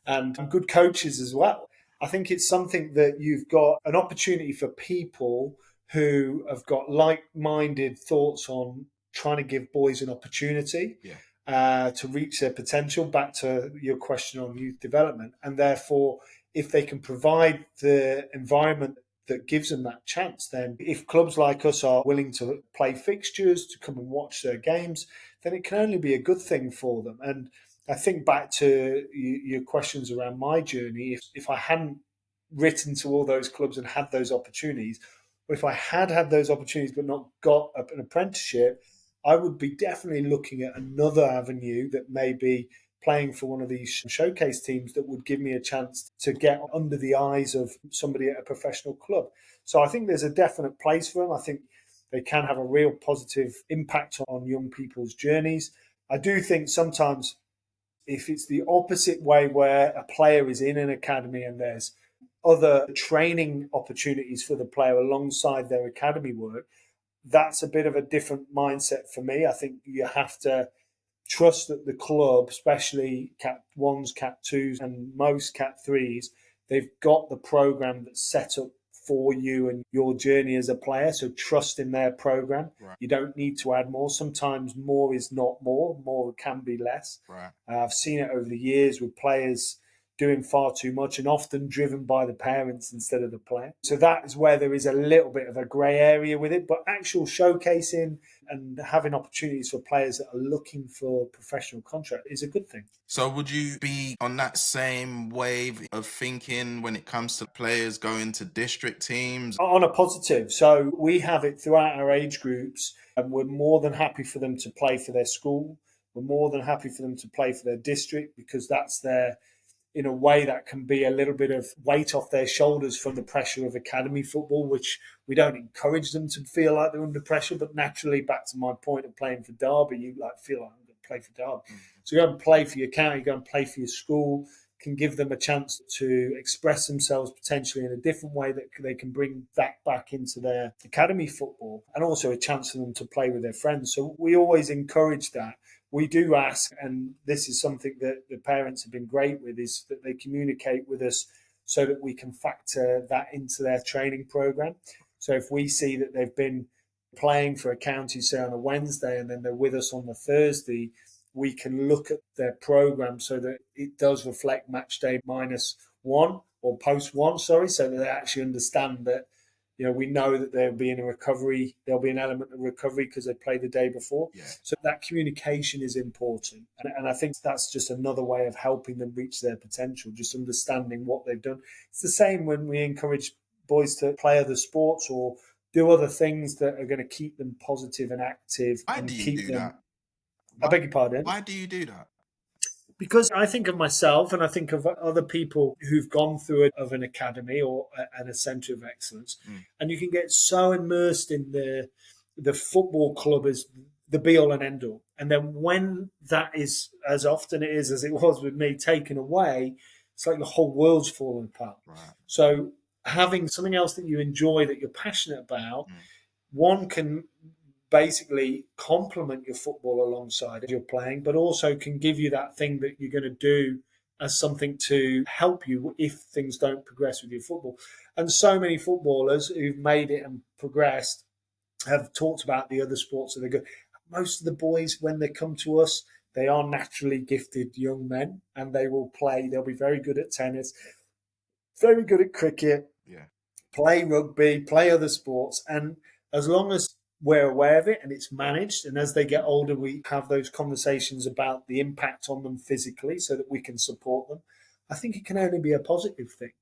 S2: and good coaches as well. I think it's something that you've got an opportunity for people who have got like-minded thoughts on trying to give boys an opportunity. To reach their potential, back to your question on youth development. And therefore, if they can provide the environment that gives them that chance, then if clubs like us are willing to play fixtures, to come and watch their games, then it can only be a good thing for them. And I think back to your questions around my journey, if I hadn't written to all those clubs and had those opportunities, or if I had those opportunities but not got an apprenticeship, I would be definitely looking at another avenue that may be playing for one of these showcase teams that would give me a chance to get under the eyes of somebody at a professional club. So I think there's a definite place for them. I think they can have a real positive impact on young people's journeys. I do think sometimes if it's the opposite way where a player is in an academy and there's other training opportunities for the player alongside their academy work, that's a bit of a different mindset for me. I think you have to trust that the club, especially Cat 1s, Cat 2s, and most Cat 3s, they've got the program that's set up for you and your journey as a player. So trust in their program.
S1: Right.
S2: You don't need to add more. Sometimes more is not more. More can be less.
S1: Right.
S2: I've seen it over the years with players doing far too much and often driven by the parents instead of the player. So that is where there is a little bit of a grey area with it. But actual showcasing and having opportunities for players that are looking for professional contract is a good thing.
S1: So would you be on that same wave of thinking when it comes to players going to district teams?
S2: On a positive. So we have it throughout our age groups, and we're more than happy for them to play for their school. We're more than happy for them to play for their district because that's their, in a way that can be a little bit of weight off their shoulders from the pressure of academy football, which we don't encourage them to feel like they're under pressure. But naturally, back to my point of playing for Derby, you feel like I'm going to play for Derby. So you go and play for your county, you go and play for your school, can give them a chance to express themselves potentially in a different way that they can bring that back into their academy football, and also a chance for them to play with their friends. So we always encourage that. We do ask, and this is something that the parents have been great with, is that they communicate with us so that we can factor that into their training program. So if we see that they've been playing for a county, say on a Wednesday, and then they're with us on the Thursday, we can look at their program so that it does reflect match day -1 or post one, so that they actually understand that, we know that there'll be in a recovery, there'll be an element of recovery because they played the day before.
S1: Yeah.
S2: So that communication is important. And I think that's just another way of helping them reach their potential, just understanding what they've done. It's the same when we encourage boys to play other sports or do other things that are going to keep them positive and active.
S1: Why
S2: and
S1: do you
S2: keep
S1: do
S2: them.
S1: that?
S2: I beg your pardon?
S1: Why do you do that?
S2: Because I think of myself and I think of other people who've gone through an academy or a centre of excellence, and you can get so immersed in the football club as the be-all and end-all. And then when that is, as often it is as it was with me, taken away, it's like the whole world's fallen apart.
S1: Right.
S2: So having something else that you enjoy, that you're passionate about, one can basically complement your football alongside as you're playing, but also can give you that thing that you're going to do as something to help you if things don't progress with your football. And so many footballers who've made it and progressed have talked about the other sports that they're good. Most of the boys, when they come to us, they are naturally gifted young men and they will play. They'll be very good at tennis, very good at cricket, play rugby, play other sports. And as long as we're aware of it and it's managed. And as they get older, we have those conversations about the impact on them physically so that we can support them. I think it can only be a positive thing.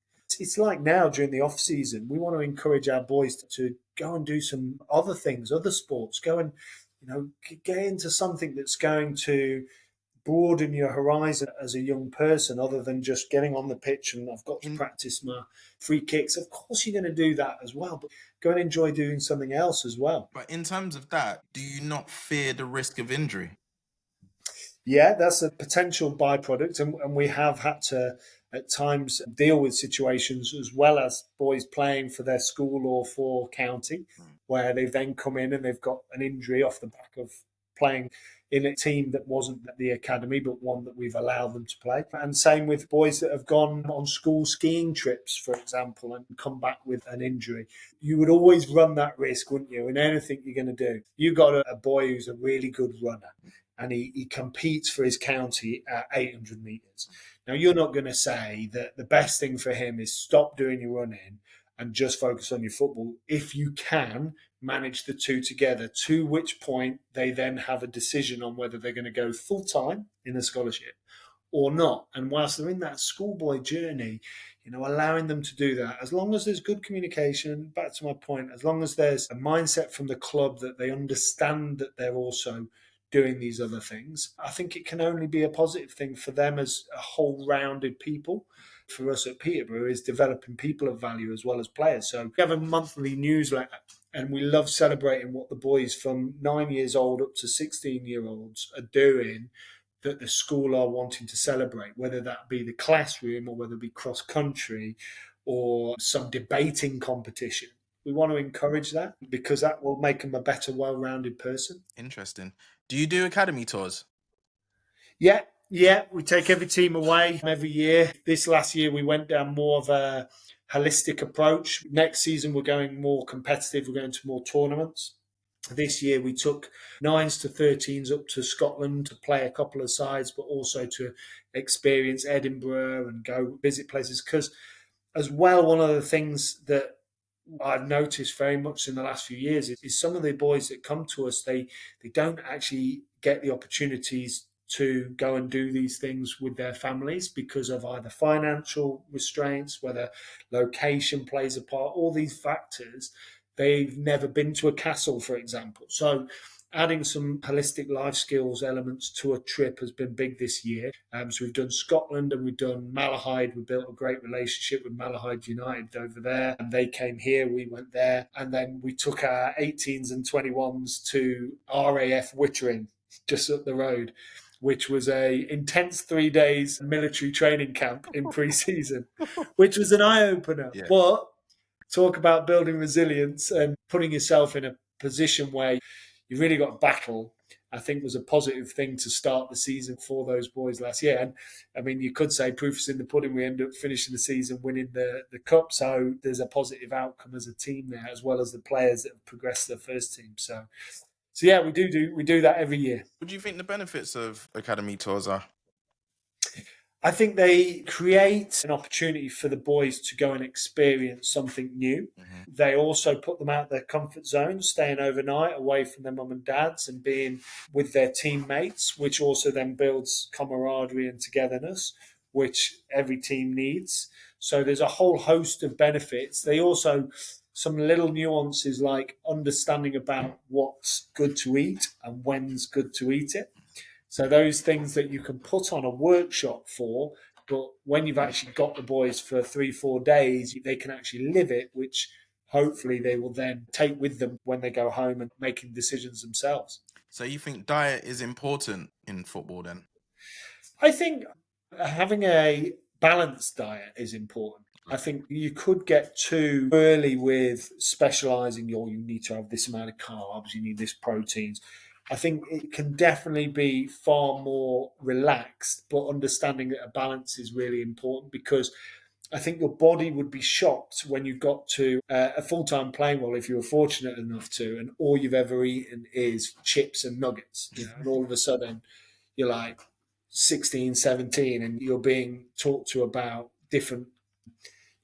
S2: It's like now during the off season, we want to encourage our boys to go and do some other things, other sports, go and, get into something that's going to broaden your horizon as a young person other than just getting on the pitch and I've got to practice my free kicks. Of course you're going to do that as well, but go and enjoy doing something else as well.
S1: But in terms of that, do you not fear the risk of injury?
S2: Yeah, that's a potential byproduct, and we have had to at times deal with situations as well as boys playing for their school or for county, where they've then come in and they've got an injury off the back of playing in a team that wasn't the academy, but one that we've allowed them to play. And same with boys that have gone on school skiing trips, for example, and come back with an injury. You would always run that risk, wouldn't you, in anything you're going to do? You got a boy who's a really good runner and he competes for his county at 800 metres. Now, you're not going to say that the best thing for him is stop doing your running and just focus on your football. If you can manage the two together, to which point they then have a decision on whether they're going to go full-time in the scholarship or not. And whilst they're in that schoolboy journey, allowing them to do that, as long as there's good communication, back to my point, as long as there's a mindset from the club that they understand that they're also doing these other things, I think it can only be a positive thing for them as a whole rounded people. For us at Peterborough is developing people of value as well as players. So we have a monthly newsletter and we love celebrating what the boys from 9 years old up to 16-year-olds are doing that the school are wanting to celebrate, whether that be the classroom or whether it be cross country or some debating competition. We want to encourage that because that will make them a better, well-rounded person.
S1: Interesting. Do you do academy tours?
S2: Yeah, we take every team away every year. This last year, we went down more of a holistic approach. Next season, we're going more competitive. We're going to more tournaments. This year, we took 9s to 13s up to Scotland to play a couple of sides, but also to experience Edinburgh and go visit places. Because as well, one of the things that I've noticed very much in the last few years is some of the boys that come to us, they don't actually get the opportunities to go and do these things with their families because of either financial restraints, whether location plays a part, all these factors. They've never been to a castle, for example. So adding some holistic life skills elements to a trip has been big this year. So we've done Scotland and we've done Malahide. We built a great relationship with Malahide United over there. And they came here, we went there. And then we took our 18s and 21s to RAF Wittering, just up the road, which was a intense 3 days military training camp in pre-season, which was an eye-opener.
S1: Yeah.
S2: But talk about building resilience and putting yourself in a position where you really got to battle, I think was a positive thing to start the season for those boys last year. And I mean, you could say proof is in the pudding. We ended up finishing the season winning the cup. So there's a positive outcome as a team there, as well as the players that have progressed to the first team. So yeah, we do that every year.
S1: What do you think the benefits of academy tours are?
S2: I think they create an opportunity for the boys to go and experience something new. Mm-hmm. They also put them out of their comfort zone, staying overnight away from their mum and dads and being with their teammates, which also then builds camaraderie and togetherness, which every team needs. So there's a whole host of benefits. They also, some little nuances like understanding about what's good to eat and when's good to eat it. So those things that you can put on a workshop for, but when you've actually got the boys for 3-4 days, they can actually live it, which hopefully they will then take with them when they go home and making decisions themselves.
S1: So you think diet is important in football then?
S2: I think having a balanced diet is important. I think you could get too early with specialising. You need to have this amount of carbs, you need this proteins. I think it can definitely be far more relaxed, but understanding that a balance is really important because I think your body would be shocked when you got to a full-time playing role, if you were fortunate enough to, and all you've ever eaten is chips and nuggets, and all of a sudden you're like 16, 17, and you're being talked to about different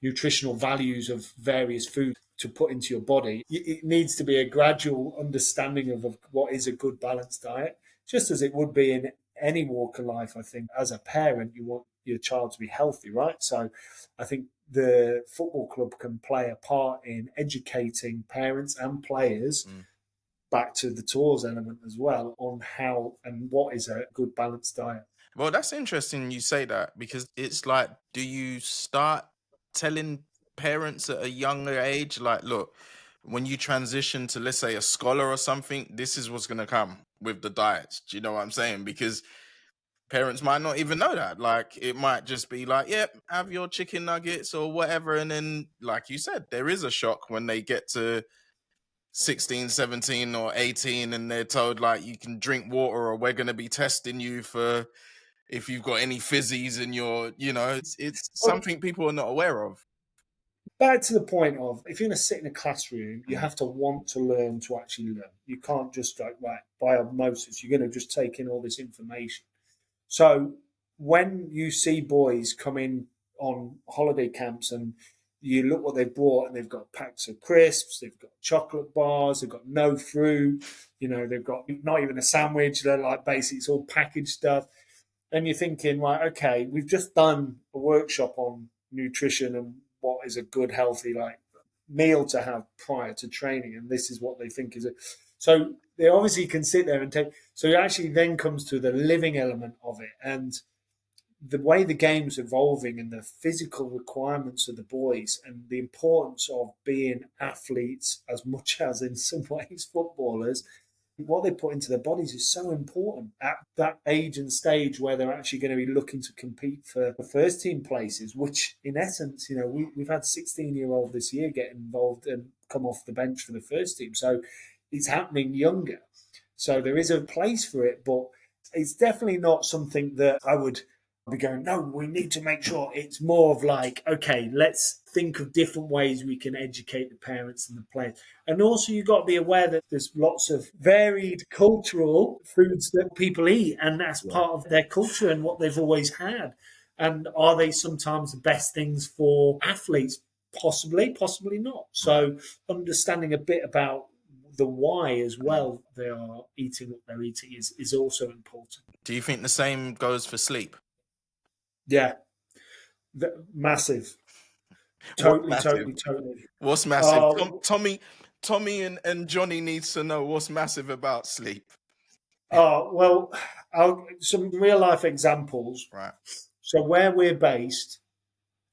S2: nutritional values of various foods. to put into your body. It needs to be a gradual understanding of what is a good balanced diet, just as it would be in any walk of life. I think as a parent, you want your child to be healthy, right? So I think the football club can play a part in educating parents and players back to the tours element as well on how and what is a good balanced diet.
S1: Well, that's interesting you say that, because it's like, do you start telling parents at a younger age, like, look, when you transition to, let's say, a scholar or something, this is what's going to come with the diets? Do you know what I'm saying? Because parents might not even know that. Like, it might just be like, yep, have your chicken nuggets or whatever. And then, like you said, there is a shock when they get to 16, 17 or 18 and they're told, like, you can drink water or we're going to be testing you for if you've got any fizzies in your, it's
S2: Well,
S1: something people are not aware of.
S2: back to the point of, if you're going to sit in a classroom, you
S1: Mm.
S2: have to want to learn to actually learn. You can't just like, right, by osmosis, you're going to just take in all this information. So when you see boys come in on holiday camps and you look what they've brought, and they've got packs of crisps, they've got chocolate bars, they've got no fruit, they've got not even a sandwich, they're like basically it's all packaged stuff. And you're thinking, right, okay, we've just done a workshop on nutrition and what is a good, healthy like meal to have prior to training, and this is what they think is it. So they obviously can sit there and take. So it actually then comes to the living element of it, and the way the game's evolving and the physical requirements of the boys and the importance of being athletes as much as in some ways footballers, what they put into their bodies is so important at that age and stage where they're actually going to be looking to compete for the first team places, which in essence, we've had 16-year-old this year get involved and come off the bench for the first team. So it's happening younger. So there is a place for it, but it's definitely not something that I would be going, no, we need to make sure. It's more of like, okay, let's think of different ways we can educate the parents and the players. And also you've got to be aware that there's lots of varied cultural foods that people eat, and that's part of their culture and what they've always had. And are they sometimes the best things for athletes? Possibly, possibly not. So understanding a bit about the why as well they are eating what they're eating is also important.
S1: Do you think the same goes for sleep?
S2: Yeah, massive.
S1: What's
S2: Totally,
S1: massive?
S2: totally, totally.
S1: What's massive?
S2: Uh,
S1: Tommy and Johnny needs to know what's massive about sleep.
S2: well, some real life examples.
S1: Right.
S2: So where we're based,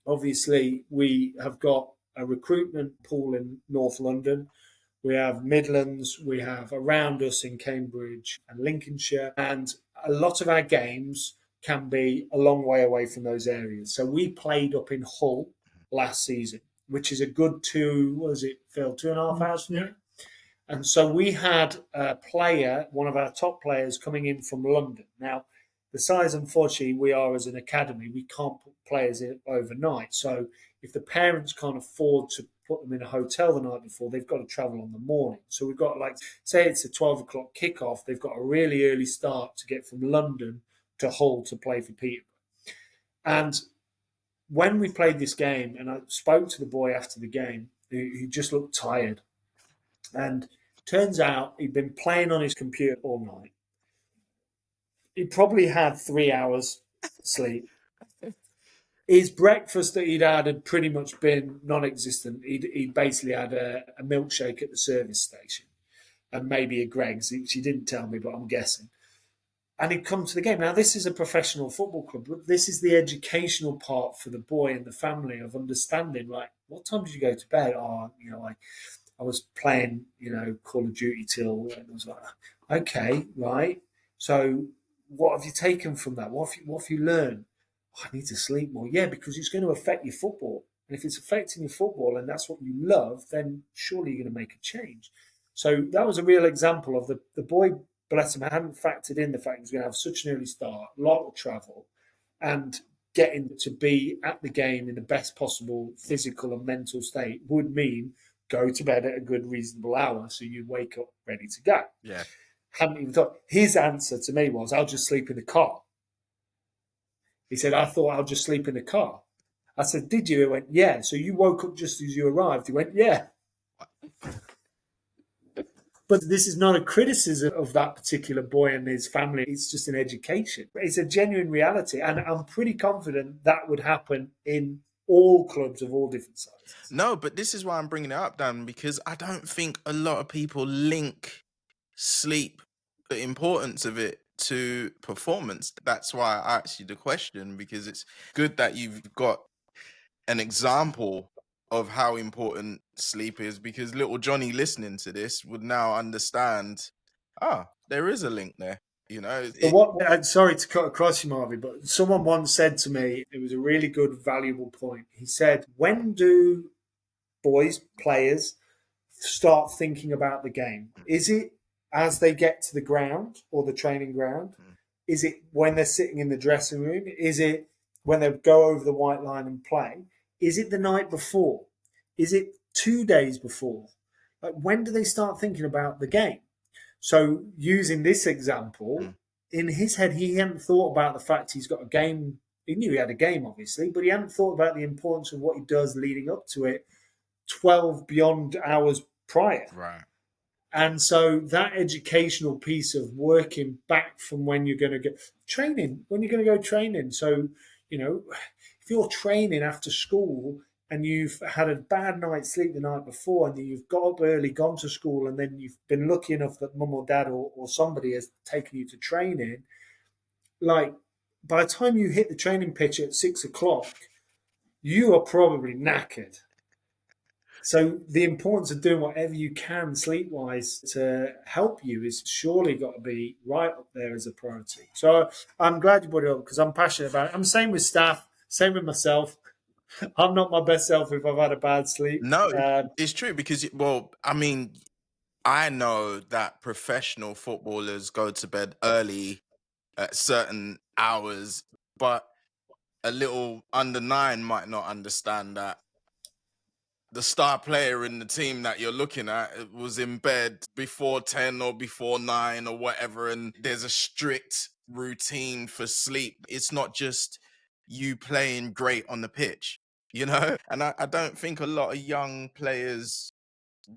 S2: obviously we have got a recruitment pool in North London. We have Midlands, we have around us in Cambridge and Lincolnshire, and a lot of our games can be a long way away from those areas. So we played up in Hull last season, which is a good Phil, 2.5 hours from here? And so we had a player, one of our top players, coming in from London. Now, the size, unfortunately, we are as an academy, we can't put players in overnight. So if the parents can't afford to put them in a hotel the night before, they've got to travel on the morning. So we've got, like, say it's a 12 o'clock kickoff, they've got a really early start to get from London to Hull to play for Peterborough. And when we played this game, and I spoke to the boy after the game, he just looked tired. And turns out he'd been playing on his computer all night. He probably had 3 hours sleep. His breakfast that he'd had pretty much been non-existent. He'd basically had a milkshake at the service station and maybe a Greg's, which he didn't tell me, but I'm guessing. And he'd come to the game. Now, this is a professional football club, but this is the educational part for the boy and the family of understanding, like, what time did you go to bed? Oh, I was playing, Call of Duty till, and I was like, okay, right. So what have you taken from that? What have you learned? Oh, I need to sleep more. Yeah, because it's going to affect your football. And if it's affecting your football and that's what you love, then surely you're going to make a change. So that was a real example of the boy, bless him, hadn't factored in the fact he was going to have such an early start, a lot of travel, and getting to be at the game in the best possible physical and mental state would mean go to bed at a good, reasonable hour so you wake up ready to go.
S1: Yeah.
S2: Hadn't even thought. His answer to me was, I'll just sleep in the car. He said, I thought I'll just sleep in the car. I said, did you? He went, yeah. So you woke up just as you arrived? He went, yeah. But this is not a criticism of that particular boy and his family. It's just an education. It's a genuine reality. And I'm pretty confident that would happen in all clubs of all different sizes.
S1: No, but this is why I'm bringing it up, Dan, because I don't think a lot of people link sleep, the importance of it, to performance. That's why I asked you the question, because it's good that you've got an example of how important sleep is, because little Johnny listening to this would now understand, there is a link there. You know,
S2: I'm sorry to cut across you, Marvee, but someone once said to me, it was a really good, valuable point. He said, when do boys, players, start thinking about the game? Is it as they get to the ground or the training ground? Is it when they're sitting in the dressing room? Is it when they go over the white line and play? Is it the night before? Is it 2 days before? Like, when do they start thinking about the game? So using this example, in his head, he hadn't thought about the fact he's got a game. He knew he had a game, obviously, but he hadn't thought about the importance of what he does leading up to it 12 beyond hours prior.
S1: Right.
S2: And so that educational piece of working back from when you're going to go training, when you're going to go training. So, if you're training after school and you've had a bad night's sleep the night before and then you've got up early, gone to school, and then you've been lucky enough that mum or dad or somebody has taken you to training, like by the time you hit the training pitch at 6 o'clock, you are probably knackered. So the importance of doing whatever you can sleep-wise to help you is surely got to be right up there as a priority. So I'm glad you brought it up because I'm passionate about it. I'm same with staff, same with myself. I'm not my best self if I've had a bad sleep.
S1: No, it's true because, I know that professional footballers go to bed early at certain hours, but a little under 9 might not understand that the star player in the team that you're looking at was in bed before 10 or before 9 or whatever, and there's a strict routine for sleep. It's not just you playing great on the pitch, And I don't think a lot of young players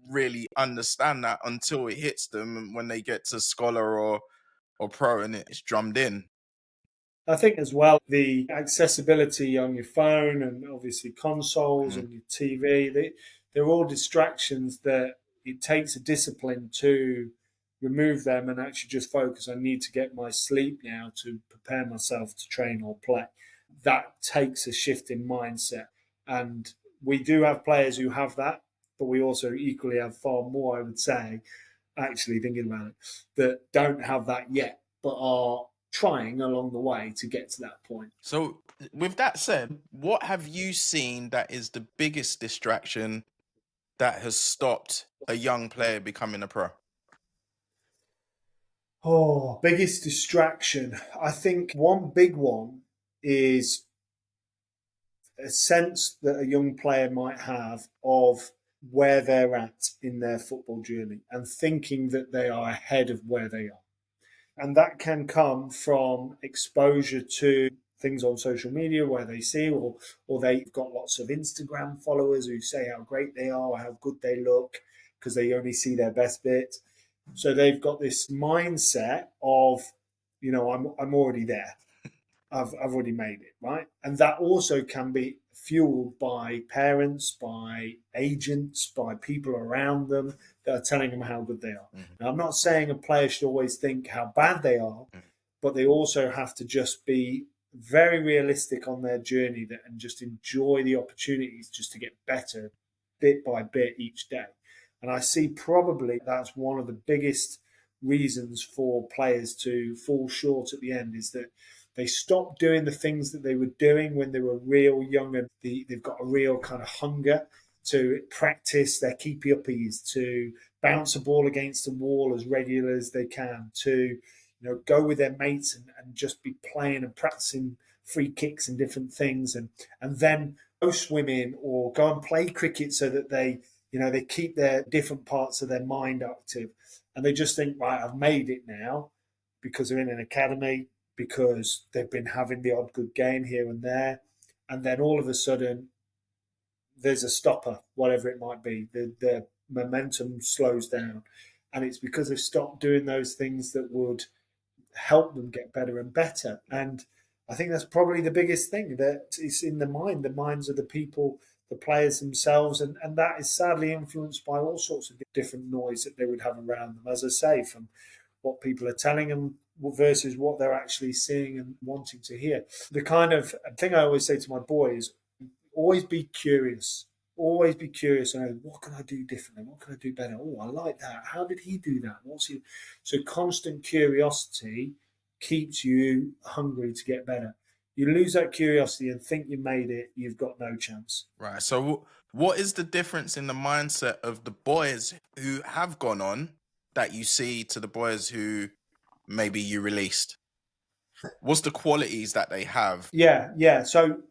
S1: really understand that until it hits them when they get to scholar or pro and it's drummed in.
S2: I think as well, the accessibility on your phone and obviously consoles and your TV, they're all distractions that it takes a discipline to remove them and actually just focus. I need to get my sleep now to prepare myself to train or play. That takes a shift in mindset. And we do have players who have that, but we also equally have far more, I would say, actually thinking about it, that don't have that yet, but are trying along the way to get to that point.
S1: So, with that said, what have you seen that is the biggest distraction that has stopped a young player becoming a pro?
S2: Oh, biggest distraction. I think one big one is a sense that a young player might have of where they're at in their football journey and thinking that they are ahead of where they are. And that can come from exposure to things on social media where they see, or they've got lots of Instagram followers who say how great they are or how good they look because they only see their best bit. So they've got this mindset of, I'm already there. I've already made it, right? And that also can be fueled by parents, by agents, by people around them that are telling them how good they are. Now, I'm not saying a player should always think how bad they are, but they also have to just be very realistic on their journey and just enjoy the opportunities just to get better bit by bit each day. And I see probably that's one of the biggest reasons for players to fall short at the end is that they stop doing the things that they were doing when they were real young and they've got a real kind of hunger to practice their keepy uppies, to bounce a ball against the wall as regular as they can, to go with their mates and just be playing and practicing free kicks and different things and then go swimming or go and play cricket so that they keep their different parts of their mind active. And they just think, right, I've made it now because they're in an academy, because they've been having the odd good game here and there. And then all of a sudden, there's a stopper, whatever it might be. The momentum slows down. And it's because they've stopped doing those things that would help them get better and better. And I think that's probably the biggest thing, that it's in the minds of the people, the players themselves, and that is sadly influenced by all sorts of different noise that they would have around them, as I say, from what people are telling them versus what they're actually seeing and wanting to hear. The kind of thing I always say to my boys, always be curious. Always be curious and what can I do differently? What can I do better? Oh, I like that. How did he do that? What's he? So constant curiosity keeps you hungry to get better. You lose that curiosity and think you made it, you've got no chance.
S1: Right. So, what is the difference in the mindset of the boys who have gone on that you see to the boys who maybe you released? What's the qualities that they have?
S2: Yeah. So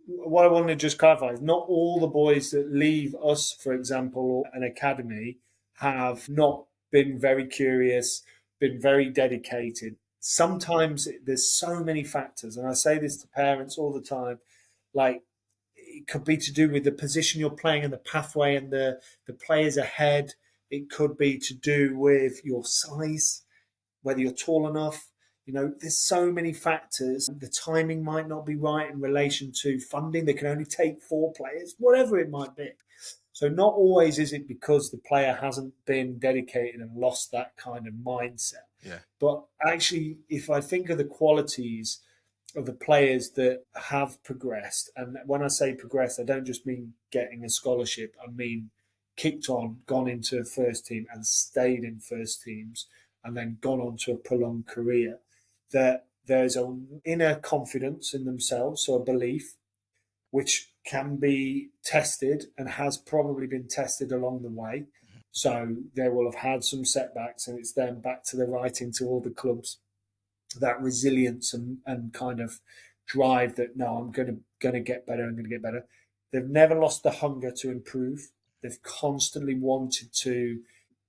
S2: what I want to just clarify is not all the boys that leave us, for example, an academy, have not been very curious, been very dedicated. Sometimes there's so many factors, and I say this to parents all the time, like it could be to do with the position you're playing in the pathway and the players ahead. It could be to do with your size, whether you're tall enough. There's so many factors. The timing might not be right in relation to funding. They can only take 4 players, whatever it might be. So not always is it because the player hasn't been dedicated and lost that kind of mindset.
S1: Yeah.
S2: But actually, if I think of the qualities of the players that have progressed, and when I say progressed, I don't just mean getting a scholarship. I mean kicked on, gone into a first team and stayed in first teams, and then gone on to a prolonged career, that there's an inner confidence in themselves, so a belief, which can be tested and has probably been tested along the way. So they will have had some setbacks, and it's then back to the writing to all the clubs, that resilience and kind of drive that, no, I'm going to get better, I'm going to get better. They've never lost the hunger to improve. They've constantly wanted to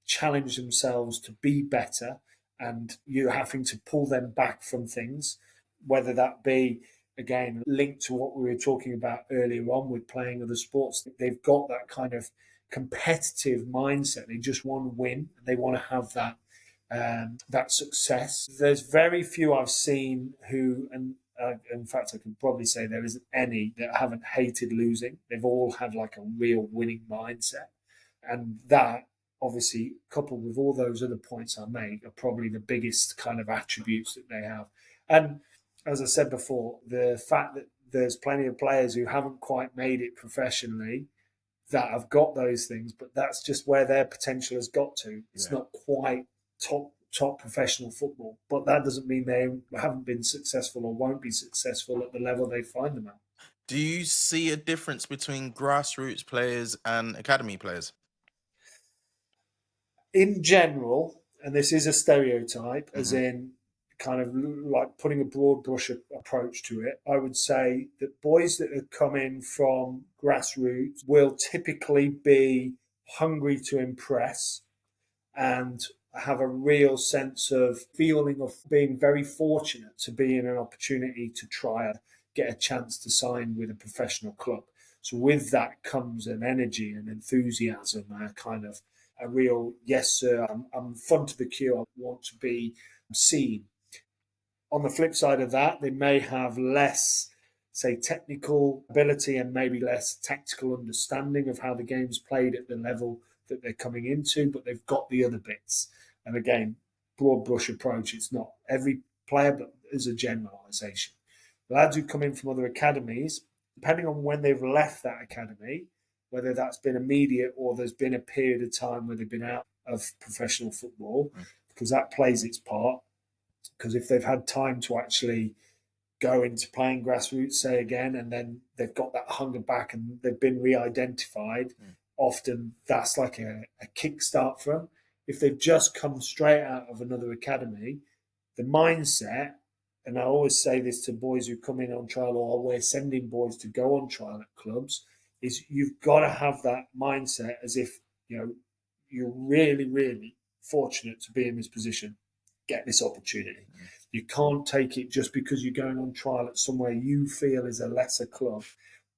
S2: challenge themselves to be better, and you're having to pull them back from things, whether that be, again, linked to what we were talking about earlier on with playing other sports. They've got that kind of competitive mindset. They just want to win, and they want to have that success. There's very few I've seen who, and in fact, I can probably say there isn't any that haven't hated losing. They've all had like a real winning mindset, and that, obviously, coupled with all those other points I made, are probably the biggest kind of attributes that they have. And as I said before, the fact that there's plenty of players who haven't quite made it professionally that have got those things, but that's just where their potential has got to. It's not quite top professional football, but that doesn't mean they haven't been successful or won't be successful at the level they find them at.
S1: Do you see a difference between grassroots players and academy players?
S2: In general, and this is a stereotype, as in kind of like putting a broad brush approach to it, I would say that boys that have come in from grassroots will typically be hungry to impress and have a real sense of feeling of being very fortunate to be in an opportunity to try and get a chance to sign with a professional club. So with that comes an energy and enthusiasm, a kind of a real, yes, sir, I'm front of the queue, I want to be seen. On the flip side of that, they may have less, say, technical ability and maybe less tactical understanding of how the game's played at the level that they're coming into, but they've got the other bits. And again, broad brush approach, it's not every player, but as a generalisation. The lads who come in from other academies, depending on when they've left that academy, whether that's been immediate or there's been a period of time where they've been out of professional football, because that plays its part. Because if they've had time to actually go into playing grassroots, say again, and then they've got that hunger back and they've been re-identified, often that's like a kickstart for them. If they've just come straight out of another academy, the mindset, and I always say this to boys who come in on trial, or we're sending boys to go on trial at clubs, is you've got to have that mindset as if, you're really, really fortunate to be in this position, get this opportunity. You can't take it just because you're going on trial at somewhere you feel is a lesser club,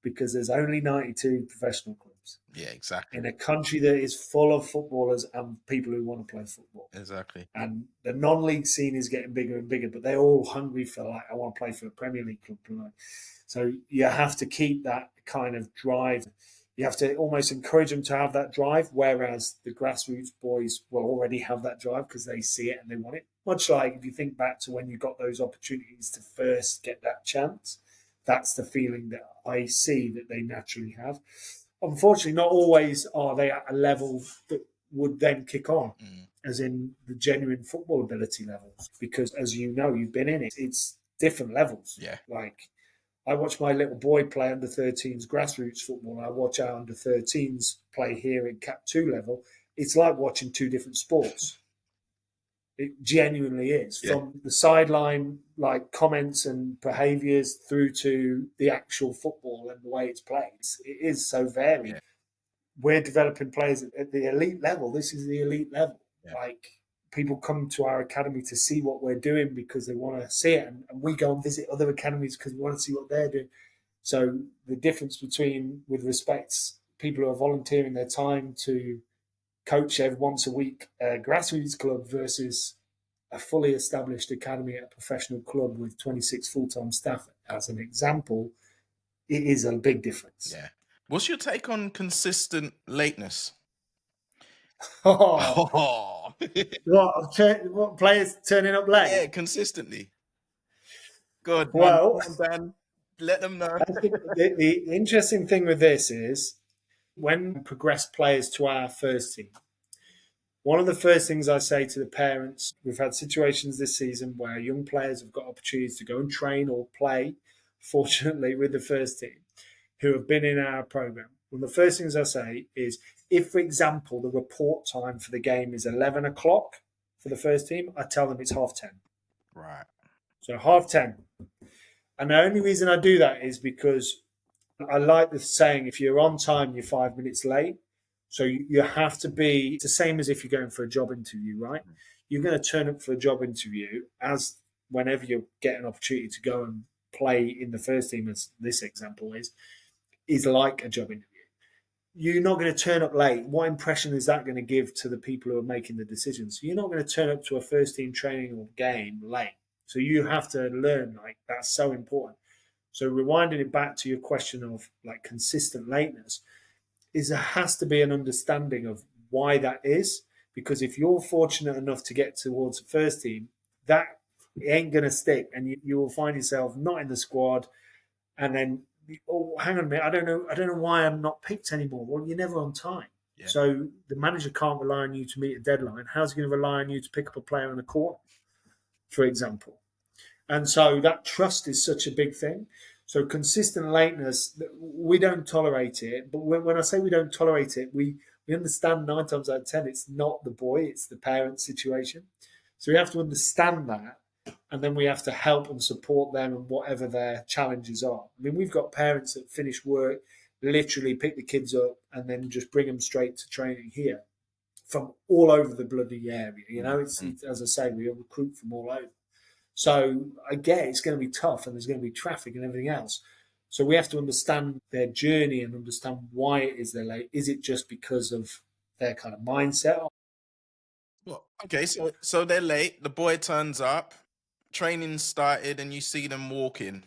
S2: because there's only 92 professional clubs. teams.
S1: Yeah, exactly.
S2: In a country that is full of footballers and people who want to play football.
S1: Exactly.
S2: And the non-league scene is getting bigger and bigger, but they're all hungry for, like, I want to play for a Premier League club. So you have to keep that kind of drive. You have to almost encourage them to have that drive, whereas the grassroots boys will already have that drive because they see it and they want it. Much like if you think back to when you got those opportunities to first get that chance, that's the feeling that I see that they naturally have. Unfortunately, not always are they at a level that would then kick on, as in the genuine football ability levels. Because as you know, you've been in it, it's different levels.
S1: Yeah.
S2: Like, I watch my little boy play under 13s grassroots football. I watch our under 13s play here in Cap 2 level. It's like watching two different sports. It genuinely is.
S1: Yeah.
S2: From the sideline, like, comments and behaviours through to the actual football and the way it's played. It is so varied.
S1: Yeah.
S2: We're developing players at the elite level. This is the elite level.
S1: Yeah.
S2: Like, people come to our academy to see what we're doing because they want to see it. And we go and visit other academies because we want to see what they're doing. So the difference between, with respect, people who are volunteering their time to coach every once a week a grassroots club versus a fully established academy at a professional club with 26 full-time staff, as an example, it is a big difference.
S1: Yeah. What's your take on consistent lateness?
S2: Oh, what players turning up late?
S1: Yeah, consistently. Good.
S2: Well,
S1: Dan, let them know.
S2: I think the interesting thing with this is when we progress players to our first team, one of the first things I say to the parents, we've had situations this season where young players have got opportunities to go and train or play, fortunately, with the first team, who have been in our program. One of the first things I say is, if, for example, the report time for the game is 11 o'clock for the first team, I tell them it's 10:30.
S1: Right.
S2: So 10:30. And the only reason I do that is because I like the saying, if you're on time, you're 5 minutes late. So you have to be, it's the same as if you're going for a job interview, right? You're going to turn up for a job interview as whenever you get an opportunity to go and play in the first team, as this example is like a job interview. You're not going to turn up late. What impression is that going to give to the people who are making the decisions? So you're not going to turn up to a first team training or game late. So you have to learn, like, that's so important. So rewinding it back to your question of, like, consistent lateness, is there has to be an understanding of why that is. Because if you're fortunate enough to get towards the first team, that ain't going to stick, and you will find yourself not in the squad, and then, oh, hang on a minute, I don't know why I'm not picked anymore. Well, you're never on time.
S1: Yeah.
S2: So the manager can't rely on you to meet a deadline. How's he going to rely on you to pick up a player in a corner, for example? And so that trust is such a big thing. So consistent lateness, we don't tolerate it. But when I say we don't tolerate it, we understand 9 times out of 10 it's not the boy, it's the parent situation. So we have to understand that, and then we have to help and support them in whatever their challenges are. I mean, we've got parents that finish work, literally pick the kids up, and then just bring them straight to training here from all over the bloody area. You know, it's as I say, we recruit from all over. So I get it's going to be tough, and there's going to be traffic and everything else. So we have to understand their journey and understand why it is they're late. Is it just because of their kind of mindset?
S1: Well, okay, so they're late. The boy turns up, training started, and you see them walking.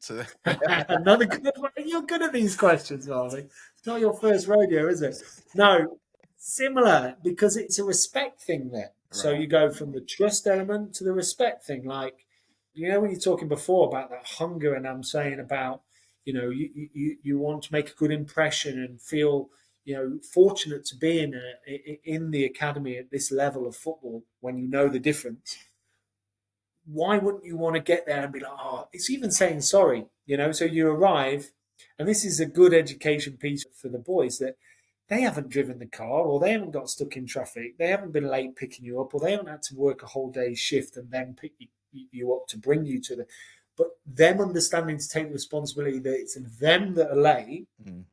S1: So
S2: Another good one. You're good at these questions, Marvee. It's not your first rodeo, is it? No, similar, because it's a respect thing there. So
S1: Right.
S2: you go from the trust element to the respect thing. Like, you know, when you're talking before about that hunger, and I'm saying about, you know, you want to make a good impression and feel, you know, fortunate to be in the academy at this level of football when you know the difference. Why wouldn't you want to get there and be like, oh, it's even saying sorry, you know? So you arrive, and this is a good education piece for the boys, that they haven't driven the car, or they haven't got stuck in traffic, they haven't been late picking you up, or they haven't had to work a whole day's shift and then pick you up to bring you to the. But them understanding to take the responsibility that it's them that are late.
S1: Mm.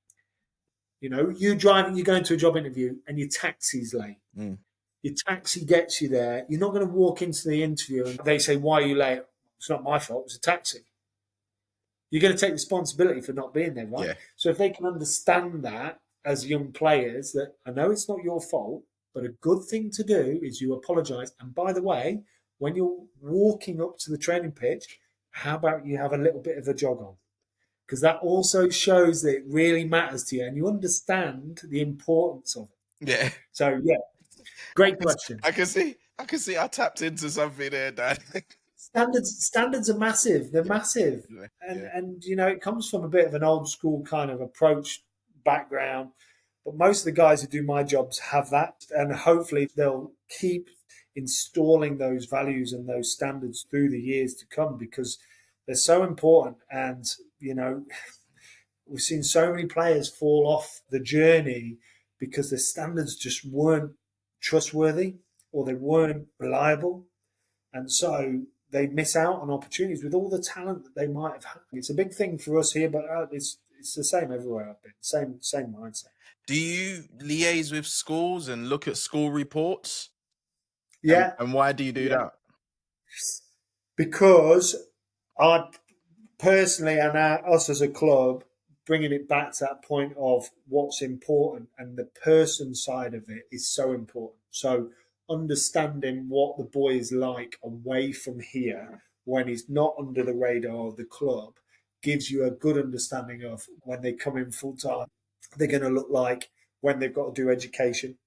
S2: You know, you driving, you're going to a job interview, and your taxi's late.
S1: Mm.
S2: Your taxi gets you there. You're not going to walk into the interview and they say, why are you late? It's not my fault. It's a taxi. you're going to take responsibility for not being there, right?
S1: Yeah.
S2: So if they can understand that as young players, that I know it's not your fault, but a good thing to do is you apologise. And by the way, when you're walking up to the training pitch, how about you have a little bit of a jog on? Because that also shows that it really matters to you and you understand the importance of it.
S1: Yeah.
S2: So, yeah, great question.
S1: I can see. I tapped into something there, Dad.
S2: Standards are massive. They're
S1: Yeah.
S2: massive.
S1: Yeah.
S2: And you know, it comes from a bit of an old school kind of approach background. But most of the guys who do my jobs have that. And hopefully they'll keep installing those values and those standards through the years to come because they're so important. And, you know, we've seen so many players fall off the journey because their standards just weren't trustworthy or they weren't reliable. And so they miss out on opportunities with all the talent that they might have had. It's a big thing for us here, but it's the same everywhere I've been. Same mindset.
S1: Do you liaise with schools and look at school reports?
S2: Yeah,
S1: And why do you do
S2: yeah.
S1: that?
S2: Because I personally and us as a club, bringing it back to that point of what's important and the person side of it is so important. So understanding what the boy is like away from here when he's not under the radar of the club gives you a good understanding of when they come in full time, they're going to look like when they've got to do education.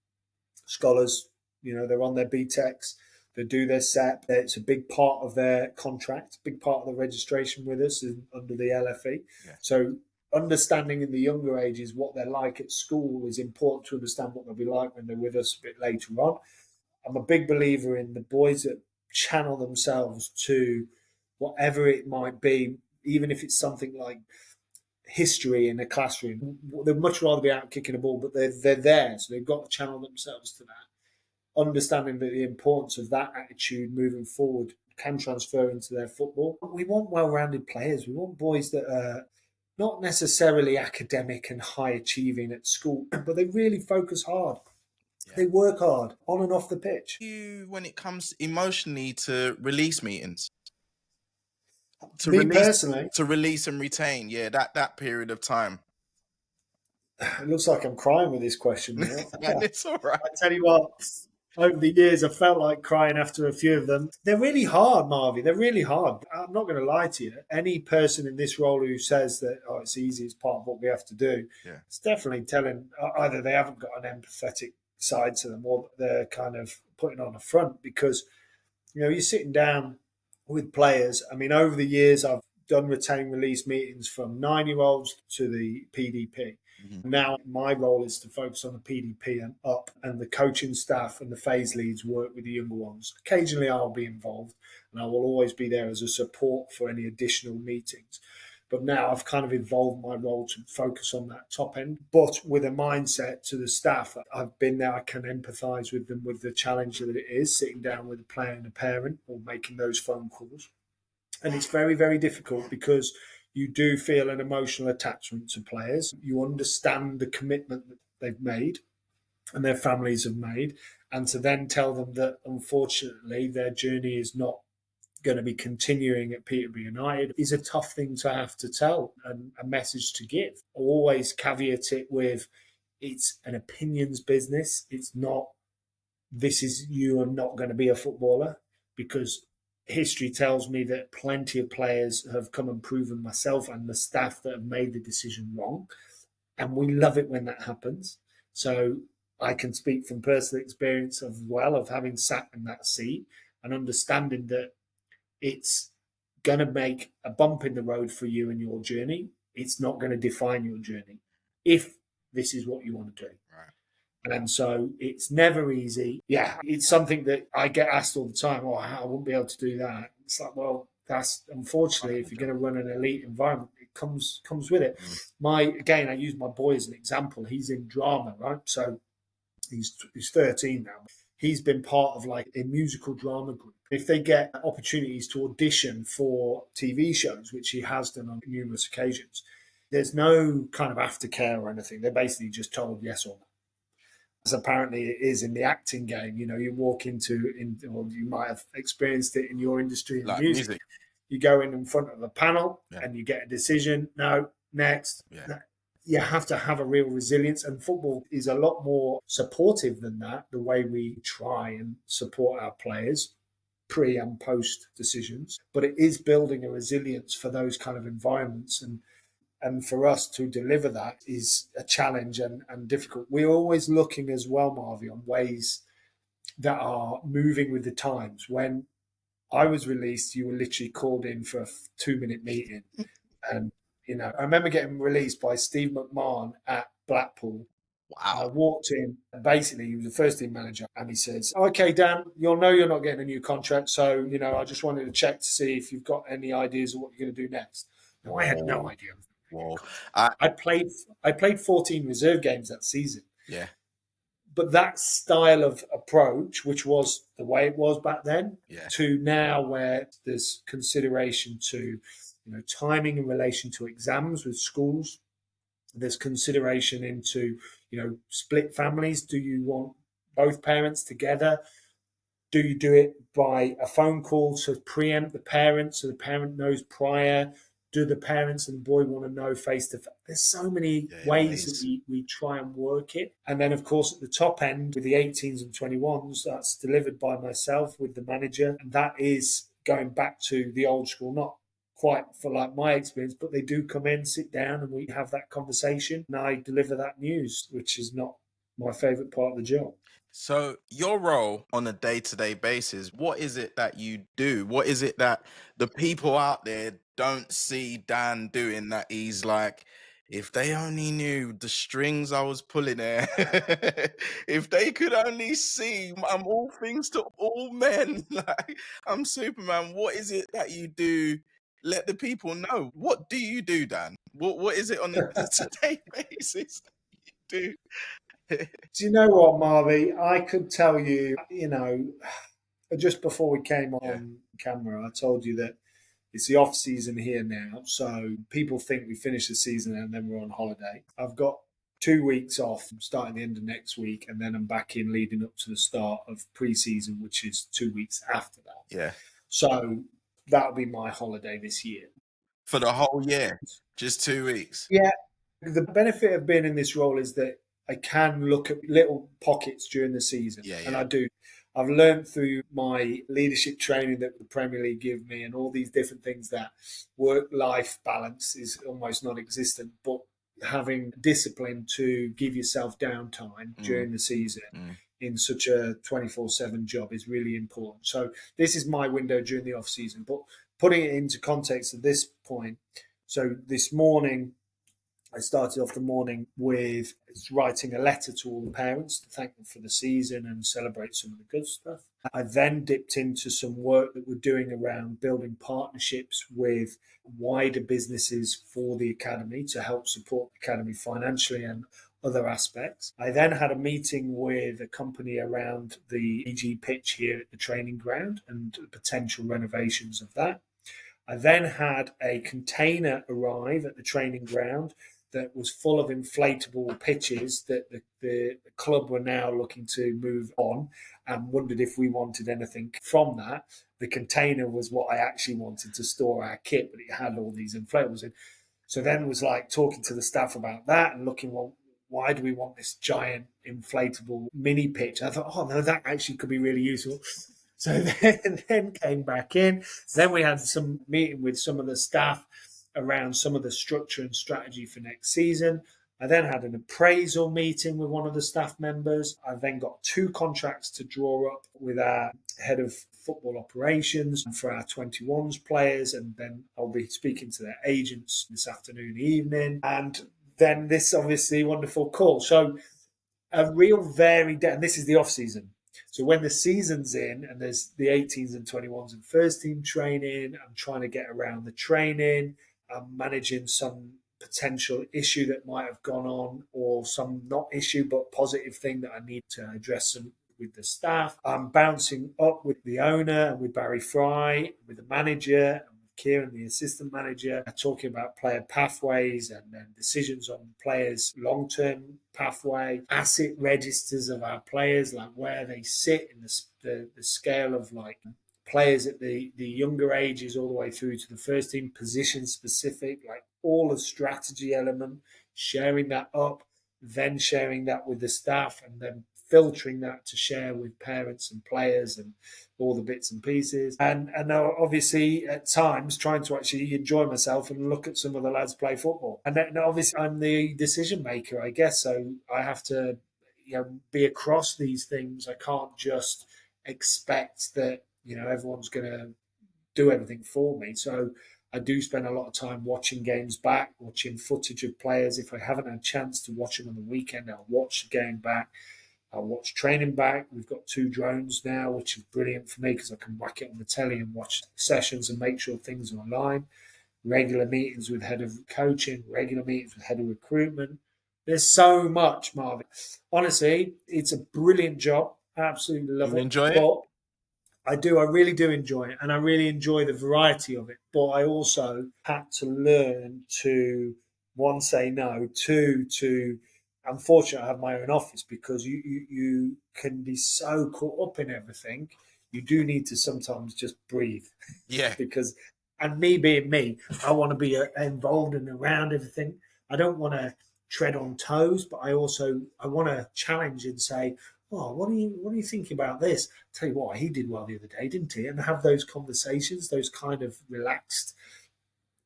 S2: Scholars, you know, they're on their BTECs, they do their SEP. It's a big part of their contract, big part of the registration with us under the LFE.
S1: Yeah.
S2: So understanding in the younger ages what they're like at school is important to understand what they'll be like when they're with us a bit later on. I'm a big believer in the boys that channel themselves to whatever it might be, even if it's something like history in a classroom. They'd much rather be out kicking a ball, but they're there, so they've got to channel themselves to that. Understanding that the importance of that attitude moving forward can transfer into their football. We want well-rounded players. We want boys that are not necessarily academic and high achieving at school, but they really focus hard. Yeah. They work hard on and off the pitch.
S1: When it comes emotionally to release meetings,
S2: Personally,
S1: to release and retain, that period of time.
S2: It looks like I'm crying with this question.
S1: It's all right.
S2: I tell you what, over the years, I felt like crying after a few of them. They're really hard, Marvee. They're really hard. I'm not going to lie to you. Any person in this role who says that, it's easy, it's part of what we have to do, it's definitely telling either they haven't got an empathetic side to them or they're kind of putting on a front because, you know, you're sitting down with players. I mean, over the years, I've done retain release meetings from 9-year-olds to the PDP. Mm-hmm. Now, my role is to focus on the PDP and up, and the coaching staff and the phase leads work with the younger ones. Occasionally, I'll be involved, and I will always be there as a support for any additional meetings. But now I've kind of evolved my role to focus on that top end, but with a mindset to the staff. I've been there, I can empathise with them with the challenge that it is, sitting down with a player and a parent or making those phone calls. And it's very, very difficult because you do feel an emotional attachment to players. You understand the commitment that they've made and their families have made. And to then tell them that, unfortunately, their journey is not going to be continuing at Peterborough United is a tough thing to have to tell and a message to give. Always caveat it with it's an opinions business. It's not, this is you are not going to be a footballer, because history tells me that plenty of players have come and proven myself and the staff that have made the decision wrong. And we love it when that happens. So I can speak from personal experience as well of having sat in that seat and understanding that it's going to make a bump in the road for you in your journey. It's not going to define your journey if this is what you want to do. Right. And so it's never easy. Yeah, it's something that I get asked all the time. Oh, I wouldn't be able to do that. It's like, well, that's unfortunately, if you're going to run an elite environment, it comes with it. Again, I use my boy as an example. He's in drama, right? So he's 13 now. He's been part of like a musical drama group. If they get opportunities to audition for TV shows, which he has done on numerous occasions, there's no kind of aftercare or anything. They're basically just told yes or no. As apparently it is in the acting game. You know, you walk or you might have experienced it in your industry in
S1: like
S2: music. You go in front of a panel
S1: Yeah.
S2: and you get a decision. No, next.
S1: Yeah.
S2: You have to have a real resilience, and football is a lot more supportive than that, the way we try and support our players pre and post decisions. But it is building a resilience for those kind of environments. And for us to deliver that is a challenge and difficult. We're always looking as well, Marvee, on ways that are moving with the times. When I was released, you were literally called in for a 2-minute meeting. And, I remember getting released by Steve McMahon at Blackpool. And I
S1: Wow.
S2: walked in, and basically he was the first team manager, and he says, "Okay, Dan, you'll know you're not getting a new contract, so I just wanted to check to see if you've got any ideas of what you're going to do next." No, I had no idea.
S1: Whoa.
S2: I played 14 reserve games that season,
S1: Yeah.
S2: but that style of approach, which was the way it was back then,
S1: Yeah.
S2: to now where there's consideration to timing in relation to exams with schools. There's consideration into, split families. Do you want both parents together? Do you do it by a phone call to preempt the parent so the parent knows prior? Do the parents and the boy want to know face to face? There's so many ways that we try and work it. And then, of course, at the top end with the 18s and 21s, that's delivered by myself with the manager. And that is going back to the old school, not quite for like my experience, but they do come in, sit down, and we have that conversation. And I deliver that news, which is not my favourite part of the job.
S1: So your role on a day-to-day basis, what is it that you do? What is it that the people out there don't see Dan doing that he's like, if they only knew the strings I was pulling there, if they could only see I'm all things to all men, like I'm Superman. What is it that you do? Let the people know. What do you do, Dan? What is it on a day-to-day basis that you do?
S2: Do you know what, Marvee? I could tell you, just before we came
S1: Yeah,
S2: on camera, I told you that it's the off season here now. So people think we finish the season and then we're on holiday. I've got 2 weeks off starting the end of next week, and then I'm back in leading up to the start of pre-season, which is 2 weeks after that.
S1: yeah.
S2: So that'll be my holiday this year.
S1: For the whole year, just 2 weeks.
S2: Yeah. The benefit of being in this role is that I can look at little pockets during the season.
S1: Yeah,
S2: And
S1: yeah.
S2: I do. I've learned through my leadership training that the Premier League give me and all these different things that work-life balance is almost non-existent, but having discipline to give yourself downtime during the season in such a 24/7 job is really important. So this is my window during the off-season. But putting it into context at this point, so this morning, I started off the morning with writing a letter to all the parents to thank them for the season and celebrate some of the good stuff. I then dipped into some work that we're doing around building partnerships with wider businesses for the academy to help support the academy financially and other aspects. I then had a meeting with a company around the EG pitch here at the training ground and potential renovations of that. I then had a container arrive at the training ground that was full of inflatable pitches that the club were now looking to move on, and wondered if we wanted anything from that. The container was what I actually wanted to store our kit, but it had all these inflatables in. So then was like talking to the staff about that and looking, well, why do we want this giant inflatable mini pitch? I thought, oh no, that actually could be really useful. So then came back in. Then we had some meeting with some of the staff around some of the structure and strategy for next season. I then had an appraisal meeting with one of the staff members. I then got 2 contracts to draw up with our head of football operations for our 21s players, and then I'll be speaking to their agents this afternoon, evening, and then this obviously wonderful call. So a real varied, and this is the off season. So when the season's in and there's the 18s and 21s and first team training, I'm trying to get around the training. I'm managing some potential issue that might have gone on, or some not issue but positive thing that I need to address with the staff. I'm bouncing up with the owner and with Barry Fry, with the manager, and with Kieran, the assistant manager, talking about player pathways and then decisions on players' long-term pathway, asset registers of our players, like where they sit in the scale of like players at the younger ages all the way through to the first team, position specific, like all the strategy element, sharing that up, then sharing that with the staff, and then filtering that to share with parents and players and all the bits and pieces. And now obviously at times trying to actually enjoy myself and look at some of the lads play football. And then obviously I'm the decision maker, I guess. So I have to, be across these things. I can't just expect that, everyone's going to do everything for me. So I do spend a lot of time watching games back, watching footage of players. If I haven't had a chance to watch them on the weekend, I'll watch the game back. I'll watch training back. We've got 2 drones now, which is brilliant for me because I can whack it on the telly and watch sessions and make sure things are online. Regular meetings with head of coaching, regular meetings with head of recruitment. There's so much, Marvin. Honestly, it's a brilliant job. I absolutely love
S1: You
S2: it.
S1: enjoy it?
S2: But I do. I really do enjoy it, and I really enjoy the variety of it. But I also had to learn to, one, say no, two, to. I'm fortunate I have my own office because you can be so caught up in everything. You do need to sometimes just breathe
S1: Yeah.
S2: because, and me being me, I want to be involved and around everything. I don't want to tread on toes, but I want to challenge and say, oh, what do you think about this? Tell you what, he did well the other day, didn't he? And have those conversations, those kind of relaxed,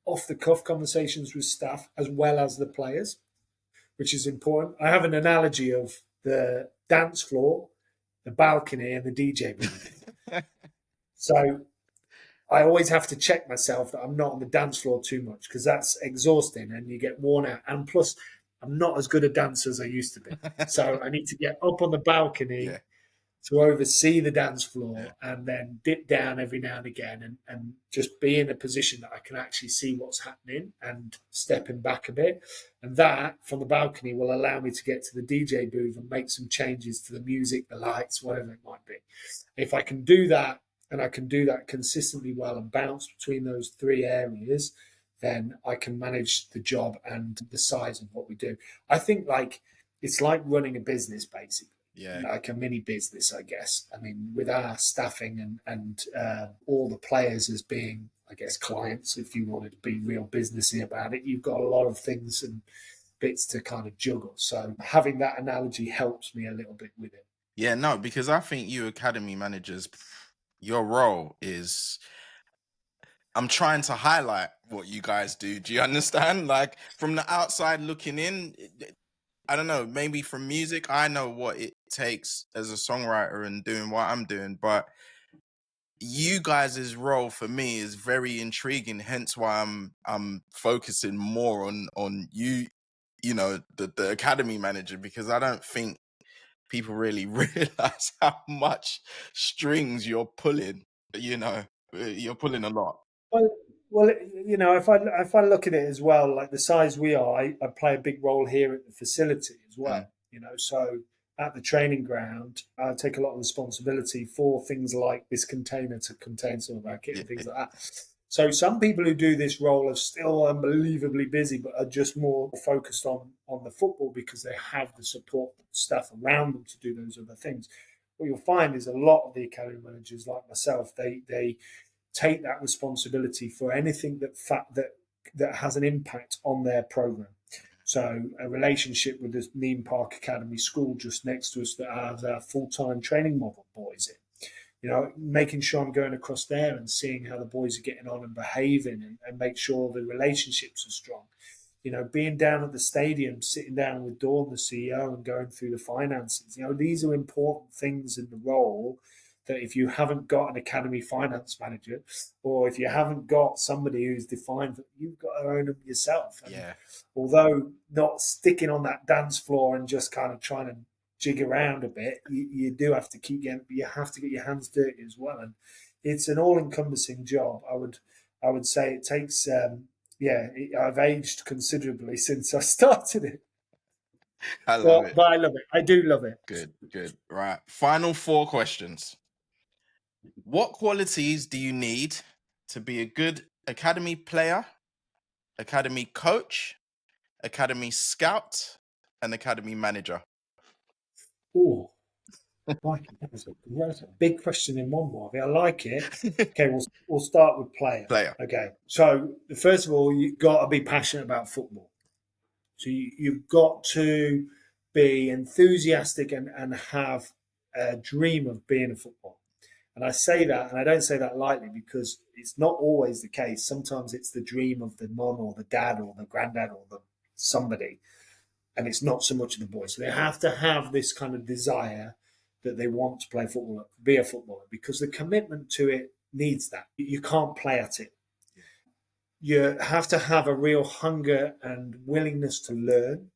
S2: off the cuff conversations with staff as well as the players, which is important. I have an analogy of the dance floor, the balcony, and the DJ booth. So I always have to check myself that I'm not on the dance floor too much because that's exhausting and you get worn out. And plus, I'm not as good a dancer as I used to be. So I need to get up on the balcony
S1: Yeah.
S2: to oversee the dance
S1: Yeah.
S2: floor and then dip down every now and again and just be in a position that I can actually see what's happening and stepping back a bit. And that from the balcony will allow me to get to the DJ booth and make some changes to the music, the lights, whatever it might be. If I can do that and I can do that consistently well and bounce between those 3 areas, then I can manage the job and the size of what we do. I think it's like running a business basically.
S1: Yeah.
S2: Like a mini business, I guess. I mean, with our staffing and all the players as being, I guess, clients, if you wanted to be real businessy about it, you've got a lot of things and bits to kind of juggle. So having that analogy helps me a little bit with it.
S1: Yeah, no, because I think you academy managers, your role is, I'm trying to highlight what you guys do. Do you understand? Like from the outside looking in, I don't know, maybe from music, I know what it takes as a songwriter and doing what I'm doing, but you guys' role for me is very intriguing, hence why I'm focusing more on you, the academy manager, because I don't think people really realize how much strings you're pulling. You're pulling a lot.
S2: Well, well, if I look at it as well, like the size we are, I play a big role here at the facility as
S1: Mm,
S2: well. So at the training ground, I take a lot of responsibility for things like this container to contain some of our kit
S1: yeah,
S2: and things like that. So some people who do this role are still unbelievably busy, but are just more focused on the football because they have the support staff around them to do those other things. What you'll find is a lot of the academy managers, like myself, they take that responsibility for anything that has an impact on their program. So a relationship with the Neen Park Academy school just next to us that has our full-time training model boys in. Making sure I'm going across there and seeing how the boys are getting on and behaving and make sure the relationships are strong. Being down at the stadium, sitting down with Dawn, the CEO, and going through the finances. These are important things in the role that if you haven't got an academy finance manager or if you haven't got somebody who's defined, you've got to own them yourself. And
S1: yeah,
S2: although not sticking on that dance floor and just kind of trying to jig around a bit, you do have to you have to get your hands dirty as well. And it's an all-encompassing job. I would say it takes, I've aged considerably since I started it.
S1: I love
S2: But,
S1: it.
S2: but I love it. I do love it.
S1: Good, good. Right. Final 4 questions. What qualities do you need to be a good academy player, academy coach, academy scout, and academy manager?
S2: Ooh. Like, that's a big question in one, Marvee. I like it. Okay, we'll start with player.
S1: Player.
S2: Okay, so first of all, you've got to be passionate about football. So you've got to be enthusiastic and have a dream of being a footballer. And I say that, and I don't say that lightly because it's not always the case. Sometimes it's the dream of the mum or the dad or the granddad or the somebody, and it's not so much of the boy. So they have to have this kind of desire that they want to play football, be a footballer, because the commitment to it needs that. You can't play at it. You have to have a real hunger and willingness to learn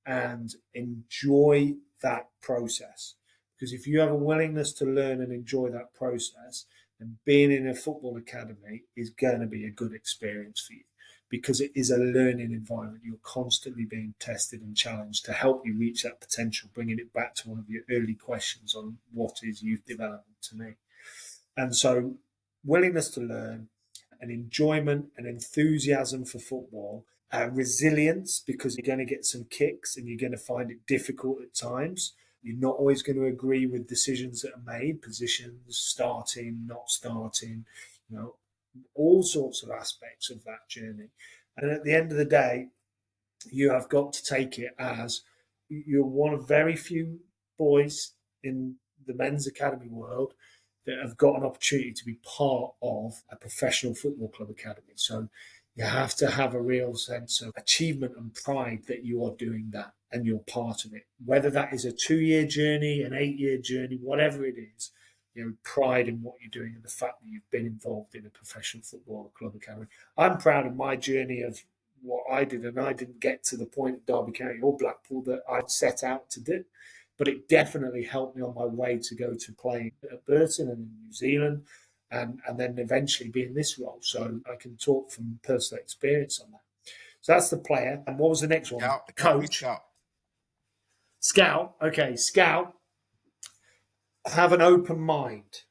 S2: and enjoy that process. Because if you have a willingness to learn and enjoy that process, then being in a football academy is going to be a good experience for you because it is a learning environment. You're constantly being tested and challenged to help you reach that potential, bringing it back to one of your early questions on what is youth development to me. And so, willingness to learn, an enjoyment, an enthusiasm for football, resilience, because you're going to get some kicks and you're going to find it difficult at times. You're not always going to agree with decisions that are made, positions, starting, not starting, all sorts of aspects of that journey. And at the end of the day, you have got to take it as you're one of very few boys in the men's academy world that have got an opportunity to be part of a professional football club academy. So you have to have a real sense of achievement and pride that you are doing that and you're part of it. Whether that is a 2-year journey, an 8-year journey, whatever it is, pride in what you're doing and the fact that you've been involved in a professional football club academy. I'm proud of my journey of what I did, and I didn't get to the point at Derby County or Blackpool that I'd set out to do. But it definitely helped me on my way to go to playing at Burton and in New Zealand and then eventually be in this role. So I can talk from personal experience on that. So that's the player. And what was the next one?
S1: Scout.
S2: Coach. Scout. Okay, scout. Have an open mind.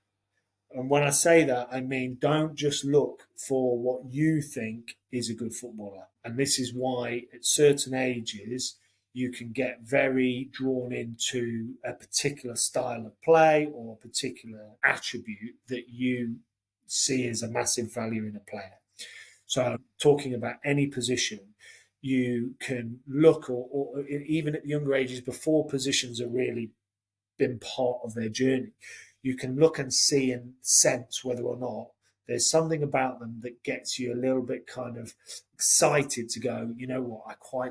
S2: And when I say that, I mean, don't just look for what you think is a good footballer. And this is why at certain ages, you can get very drawn into a particular style of play or a particular attribute that you see as a massive value in a player. So talking about any position, you can look or even at younger ages before positions are really been part of their journey, you can look and see and sense whether or not there's something about them that gets you a little bit kind of excited to go, you know what, I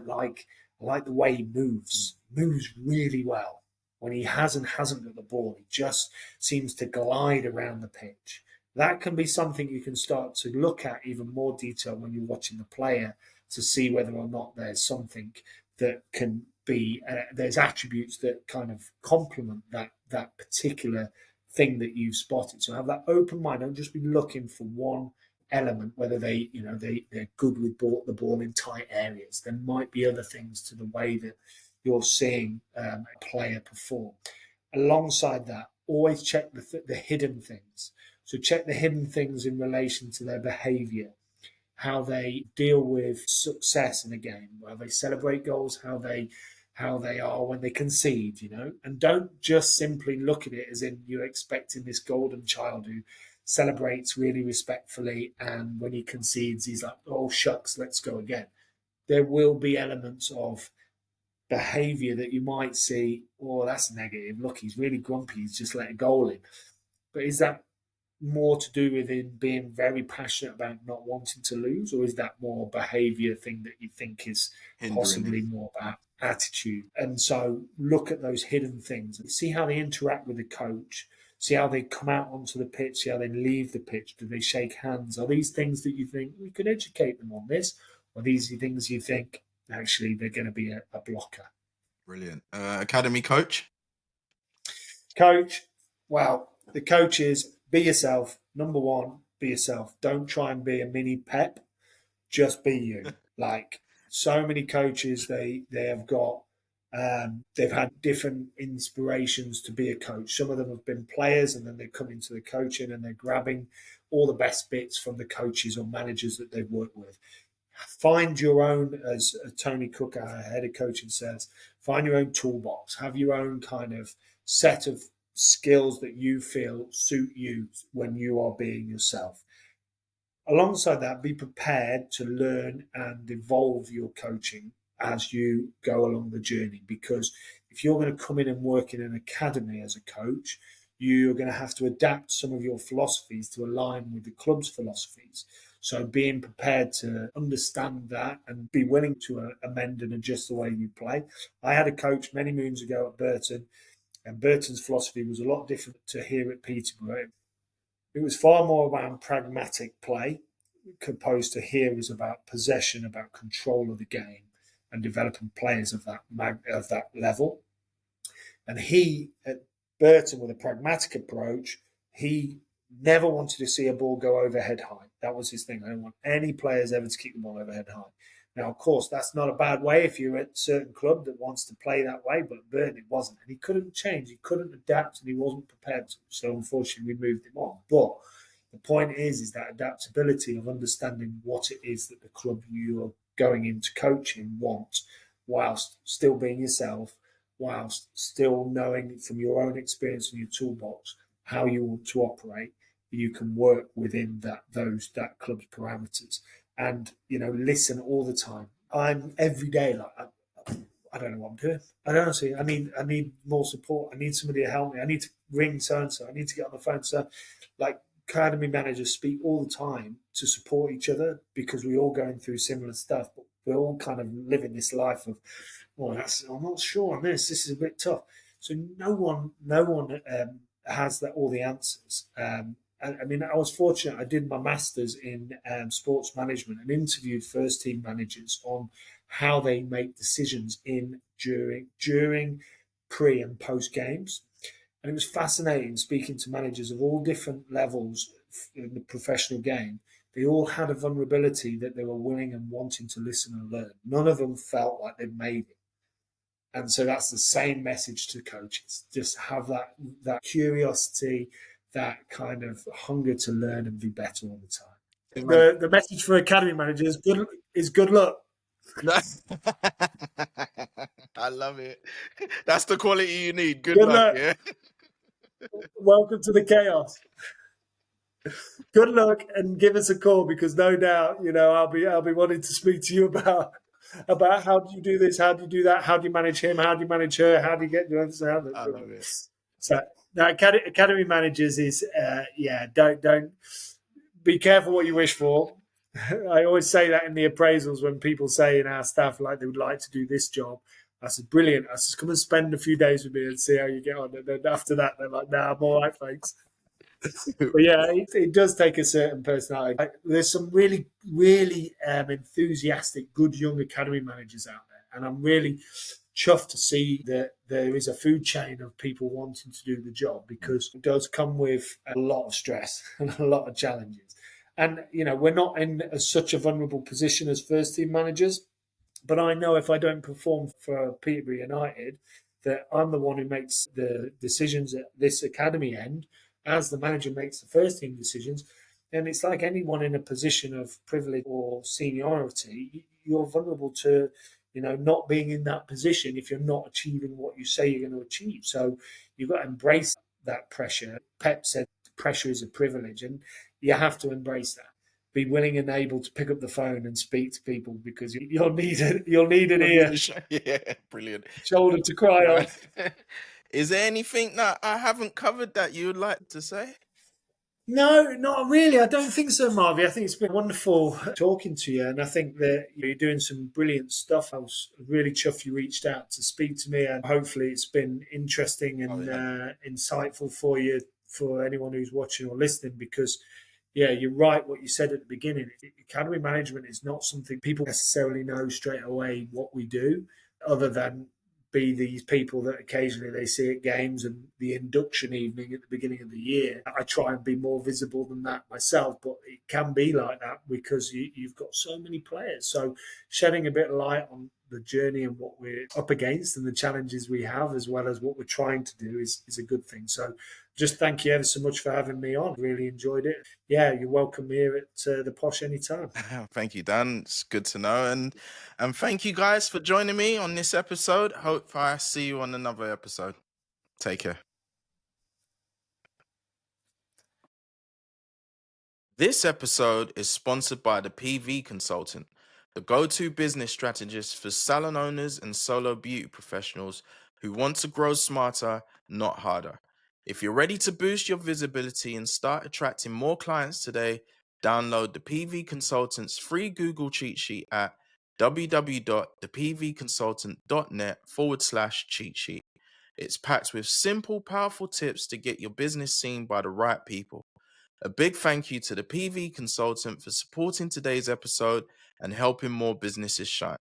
S2: like the way he moves really well. When he hasn't got the ball, he just seems to glide around the pitch. That can be something you can start to look at even more detail when you're watching the player to see whether or not there's something that can be, there's attributes that kind of complement that particular thing that you've spotted. So have that open mind. Don't just be looking for one element, whether they're good with the ball in tight areas. There might be other things to the way that you're seeing a player perform. Alongside that, always check the hidden things. So check the hidden things in relation to their behaviour, how they deal with success in a game, how they celebrate goals, how they are when they concede, and don't just simply look at it as in you're expecting this golden child who celebrates really respectfully, and when he concedes, he's like, oh shucks, let's go again. There will be elements of behaviour that you might see, oh, that's negative. Look, he's really grumpy. He's just let a goal in. But is that more to do with him being very passionate about not wanting to lose, or is that more a behaviour thing that you think is possibly more about attitude? And so look at those hidden things and see how they interact with the coach, see how they come out onto the pitch, see how they leave the pitch. Do they shake hands? Are these things that you think we could educate them on this? Or these are things you think actually they're going to be a blocker?
S1: Brilliant. Academy coach?
S2: Coach, well, the coach is be yourself. Number one, be yourself. Don't try and be a mini Pep. Just be you. Like so many coaches, they have got, they've had different inspirations to be a coach. Some of them have been players and then they come into the coaching and they're grabbing all the best bits from the coaches or managers that they've worked with. Find your own, as Tony Cook, our head of coaching, says, find your own toolbox. Have your own kind of set of skills that you feel suit you when you are being yourself. Alongside that, be prepared to learn and evolve your coaching as you go along the journey. Because if you're going to come in and work in an academy as a coach, you're going to have to adapt some of your philosophies to align with the club's philosophies. So being prepared to understand that and be willing to amend and adjust the way you play. I had a coach many moons ago at Burton, and Burton's philosophy was a lot different to here at Peterborough. It was far more around pragmatic play, opposed to here is about possession, about control of the game, and developing players of that level. And he at Burton, with a pragmatic approach, he never wanted to see a ball go overhead high. That was his thing. I don't want any players ever to kick the ball overhead high. Now, of course, that's not a bad way if you're at a certain club that wants to play that way, but at Burton it wasn't. And he couldn't change, he couldn't adapt, and he wasn't prepared to. So unfortunately, we moved him on. But the point is that adaptability of understanding what it is that the club you're going into coaching want, whilst still being yourself, whilst still knowing from your own experience in your toolbox how you want to operate, you can work within that club's parameters. And listen all the time. I'm every day like I don't know what I'm doing. I don't see. I need more support. I need somebody to help me. I need to ring so and so. I need to get on the phone. So, like, academy managers speak all the time to support each other because we're all going through similar stuff, but we're all kind of living this life of, I'm not sure on this. This is a bit tough. So no one has all the answers. I mean, I was fortunate. I did my master's in sports management and interviewed first team managers on how they make decisions during, pre and post games. And it was fascinating speaking to managers of all different levels in the professional game. They all had a vulnerability that they were willing and wanting to listen and learn. None of them felt like they'd made it. And so that's the same message to coaches. Just have that curiosity, that kind of hunger to learn and be better all the time. The message for academy managers is good luck.
S1: I love it. That's the quality you need. Good luck. Yeah.
S2: Welcome to the chaos. Good luck, and give us a call, because no doubt, I'll be wanting to speak to you about how do you do this, how do you do that, how do you manage him, how do you manage her, how do you get sound.
S1: I love it.
S2: So now, academy managers is don't be careful what you wish for. I always say that in the appraisals when people say in our staff like they would like to do this job. I said, brilliant. I said, come and spend a few days with me and see how you get on. And then after that, they're like, nah, I'm all right, thanks. But yeah, it does take a certain personality. There's some really, really enthusiastic, good young academy managers out there. And I'm really chuffed to see that there is a food chain of people wanting to do the job, because it does come with a lot of stress and a lot of challenges. And, we're not in such a vulnerable position as first team managers. But I know if I don't perform for Peterborough United, that I'm the one who makes the decisions at this academy end, as the manager makes the first team decisions. And it's like anyone in a position of privilege or seniority, you're vulnerable to, not being in that position if you're not achieving what you say you're going to achieve. So you've got to embrace that pressure. Pep said pressure is a privilege, and you have to embrace that. Be willing and able to pick up the phone and speak to people, because you'll need it. You'll need an ear.
S1: Yeah, brilliant.
S2: Shoulder to cry on.
S1: Is there anything that I haven't covered that you would like to say?
S2: No, not really. I don't think so, Marvee. I think it's been wonderful talking to you, and I think that you're doing some brilliant stuff. I was really chuffed you reached out to speak to me, and hopefully it's been interesting and insightful for you, for anyone who's watching or listening, because yeah, you're right what you said at the beginning. Academy management is not something people necessarily know straight away what we do, other than be these people that occasionally they see at games and the induction evening at the beginning of the year. I try and be more visible than that myself, but it can be like that because you've got so many players. So shedding a bit of light on the journey and what we're up against and the challenges we have, as well as what we're trying to do, is a good thing. So just thank you ever so much for having me on. Really enjoyed it. Yeah, you're welcome here at the Posh anytime.
S1: Thank you, Dan. It's good to know. And thank you guys for joining me on this episode. Hope I see you on another episode. Take care. This episode is sponsored by the PV Consultant, the go to business strategist for salon owners and solo beauty professionals who want to grow smarter, not harder. If you're ready to boost your visibility and start attracting more clients today, download the PV Consultant's free Google cheat sheet at www.thepvconsultant.net/cheat sheet. It's packed with simple, powerful tips to get your business seen by the right people. A big thank you to the PV Consultant for supporting today's episode and helping more businesses shine.